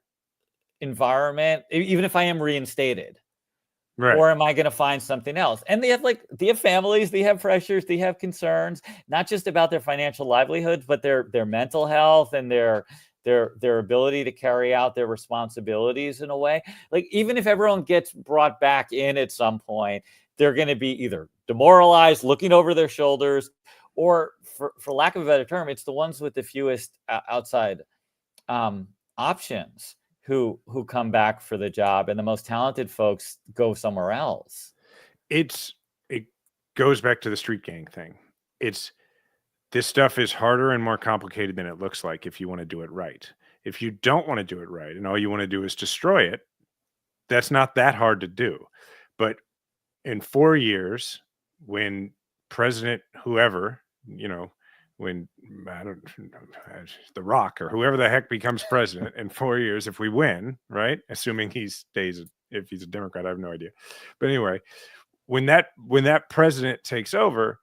environment, even if I am reinstated? Right. Or am I going to find something else? And they have families, they have pressures, they have concerns, not just about their financial livelihoods, but their mental health and their ability to carry out their responsibilities in a way. Like, even if everyone gets brought back in at some point, they're going to be either demoralized, looking over their shoulders, or for lack of a better term, it's the ones with the fewest outside options who come back for the job, and the most talented folks go somewhere else. It goes back to the street gang thing. This stuff is harder and more complicated than it looks like if you want to do it right. If you don't want to do it right and all you want to do is destroy it, that's not that hard to do. But in 4 years, when President whoever, when The Rock or whoever the heck becomes president in 4 years, if we win, right? Assuming he stays, if he's a Democrat, I have no idea. But anyway, when that president takes over,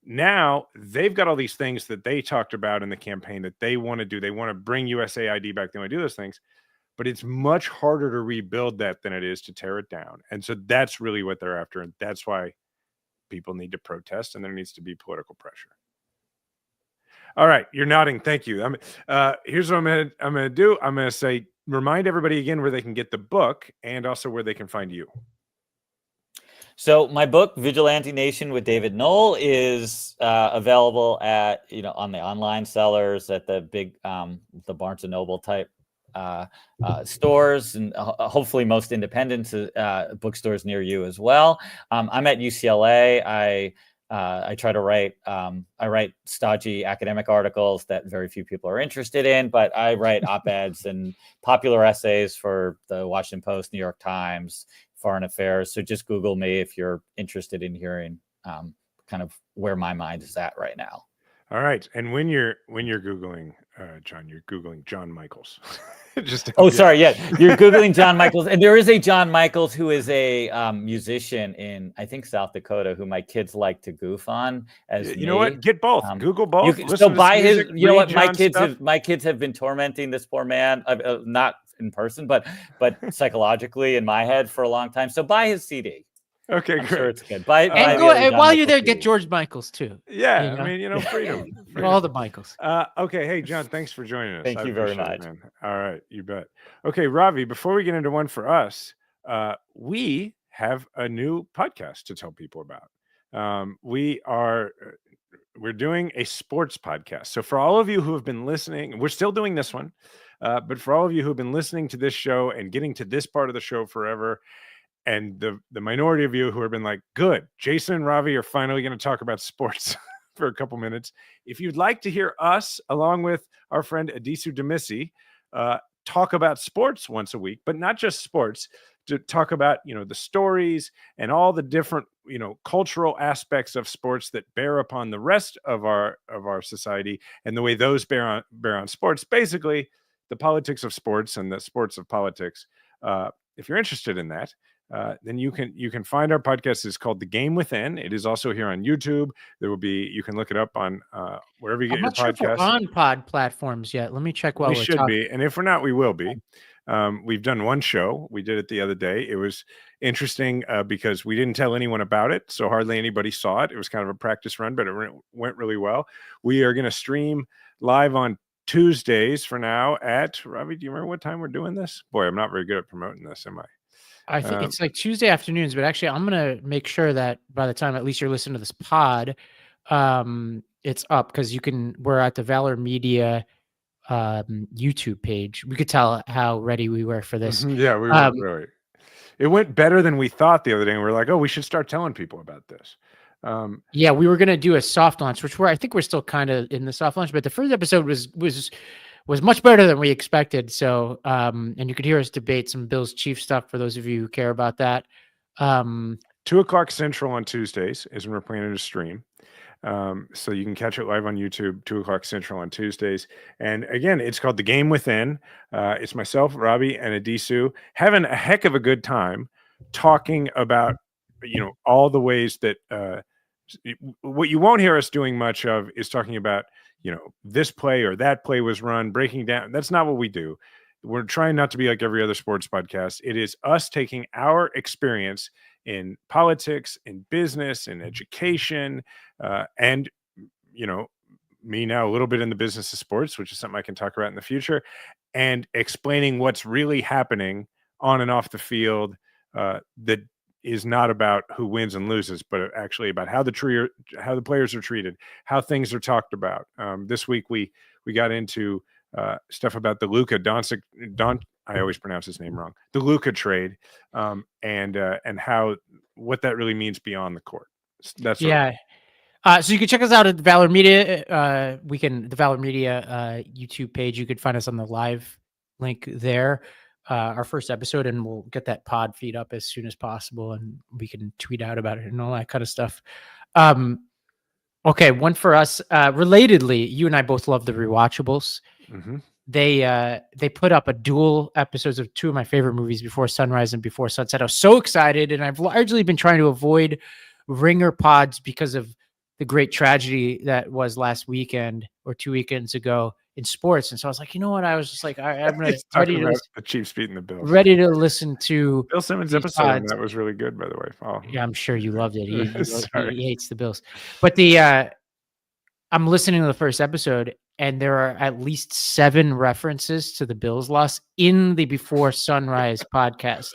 now they've got all these things that they talked about in the campaign that they want to do. They want to bring USAID back. They want to do those things, but it's much harder to rebuild that than it is to tear it down. And so that's really what they're after. And that's why people need to protest, and there needs to be political pressure. All right, you're nodding. Thank you. Here's what I'm gonna do. I'm gonna say, remind everybody again where they can get the book and also where they can find you. So my book, Vigilante Nation with David Knoll, is available at on the online sellers, at the big the Barnes and Noble type stores, and hopefully most independent bookstores near you as well. I'm at UCLA. I try to write. I write stodgy academic articles that very few people are interested in, but I write op-eds and popular essays for the Washington Post, New York Times, Foreign Affairs. So just Google me if you're interested in hearing kind of where my mind is at right now. All right. And when you're Googling, John, you're Googling Jon Michaels. Sorry. Yeah. You're Googling Jon Michaels. And there is a Jon Michaels who is a musician in, I think, South Dakota, who my kids like to goof on as you know what? Get both. Google both. So buy his, you know what? My kids have been tormenting this poor man, not in person, but psychologically in my head for a long time. So buy his CD. Okay, I'm great. sure it's good. And while you're there, get George Michaels too. Yeah, I mean, freedom. All the Michaels. Okay, hey John, thanks for joining us. Thank you very much. Man. All right, you bet. Okay, Ravi, before we get into one for us, we have a new podcast to tell people about. We're doing a sports podcast. So for all of you who have been listening, we're still doing this one, but for all of you who have been listening to this show and getting to this part of the show forever, and the minority of you who have been like, good, Jason and Ravi are finally going to talk about sports for a couple minutes. If you'd like to hear us, along with our friend Adisu Demisi, talk about sports once a week, but not just sports, to talk about, the stories and all the different, cultural aspects of sports that bear upon the rest of our society, and the way those bear on sports, basically the politics of sports and the sports of politics. If you're interested in that, then you can find our podcast. It's called The Game Within. It is also here on YouTube. You can look it up on wherever you get your podcasts. Sure if we're on pod platforms yet. Let me check while we should be, and if we're not, we will be. We've done one show. We did it the other day. It was interesting because we didn't tell anyone about it, so hardly anybody saw it. It was kind of a practice run, but it went really well. We are going to stream live on Tuesdays for now at, Ravi, do you remember what time we're doing this? Boy, I'm not very good at promoting this, am I? I think it's like Tuesday afternoons, but actually I'm going to make sure that by the time at least you're listening to this pod, it's up, because we're at the Valor Media YouTube page. We could tell how ready we were for this. Yeah, we were really. It went better than we thought the other day. And we were like, oh, we should start telling people about this. Yeah, we were going to do a soft launch, which I think we're still kind of in the soft launch, but the first episode was much better than we expected. So, and you could hear us debate some Bills Chiefs stuff for those of you who care about that. 2:00 Central on Tuesdays is when we're planning to stream. So you can catch it live on YouTube, 2:00 Central on Tuesdays. And again, it's called The Game Within. It's myself, Ravi, and Adisu having a heck of a good time talking about, all the ways that what you won't hear us doing much of is talking about, this play or that play was run, breaking down. That's not what we do. We're trying not to be like every other sports podcast. It is us taking our experience in politics, in business, in education, and, me now a little bit in the business of sports, which is something I can talk about in the future, and explaining what's really happening on and off the field that is not about who wins and loses, but actually about how the players are treated, how things are talked about. This week we got into stuff about the Luka Doncic. I always pronounce his name wrong. The Luka trade, and what that really means beyond the court. That's yeah. So you can check us out at the Valor Media. The Valor Media YouTube page. You could find us on the live link there. Our first episode, and we'll get that pod feed up as soon as possible, and we can tweet out about it and all that kind of stuff. Okay, one for us. Relatedly, you and I both love the Rewatchables. Mm-hmm. They put up a dual episodes of two of my favorite movies, Before Sunrise and Before Sunset. I was so excited, and I've largely been trying to avoid ringer pods because of the great tragedy that was last weekend or 2 weekends ago in sports. And so I was like, you know what? I was just like, I'm ready to the Chiefs beating the Bills. Ready to listen to Bill Simmons' episode. That was really good, by the way. Oh. Yeah, I'm sure you loved it. He hates the Bills. But I'm listening to the first episode, and there are at least 7 references to the Bills loss in the Before Sunrise podcast,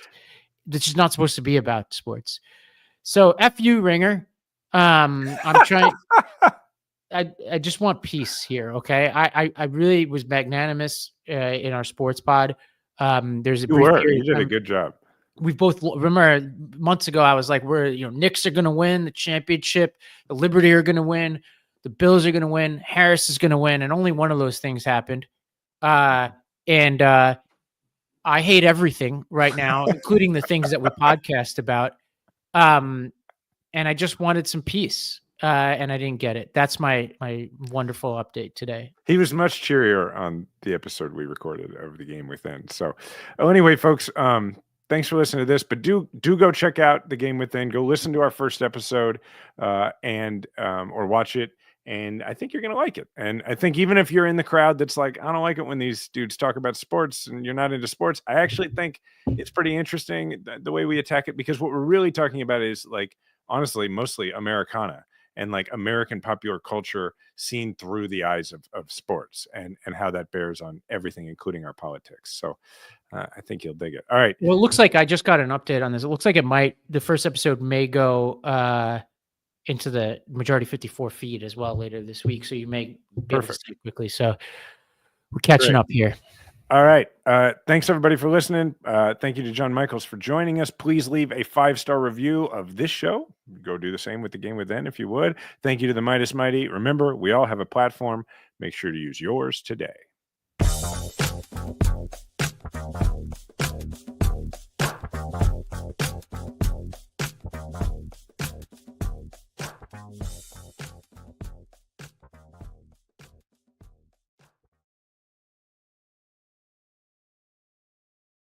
which is not supposed to be about sports. So F you, Ringer. I'm trying. I just want peace here. Okay. I really was magnanimous in our sports pod. There's a you did a good job. we've both remember months ago I was like, Knicks are going to win the championship, the Liberty are going to win, the Bills are going to win, Harris is going to win, and only one of those things happened. And I hate everything right now, including the things that we podcast about. And I just wanted some peace, and I didn't get it. That's my wonderful update today. He was much cheerier on the episode we recorded of The Game Within. So, anyway, folks, thanks for listening to this. But do go check out The Game Within. Go listen to our first episode, and or watch it. And I think you're going to like it. And I think even if you're in the crowd that's like, I don't like it when these dudes talk about sports and you're not into sports, I actually think it's pretty interesting the way we attack it, because what we're really talking about is, like, honestly, mostly Americana and like American popular culture seen through the eyes of sports, and how that bears on everything, including our politics. So I think you'll dig it. All right. Well, it looks like I just got an update on this. It looks like the first episode may go into the Majority 54 feed as well later this week. So you may be able to see it quickly. So we're catching up here. All right. Thanks everybody for listening. Thank you to Jon Michaels for joining us. Please leave a 5-star review of this show. Go do the same with The Game Within if you would. Thank you to the Meidas Mighty. Remember, we all have a platform. Make sure to use yours today.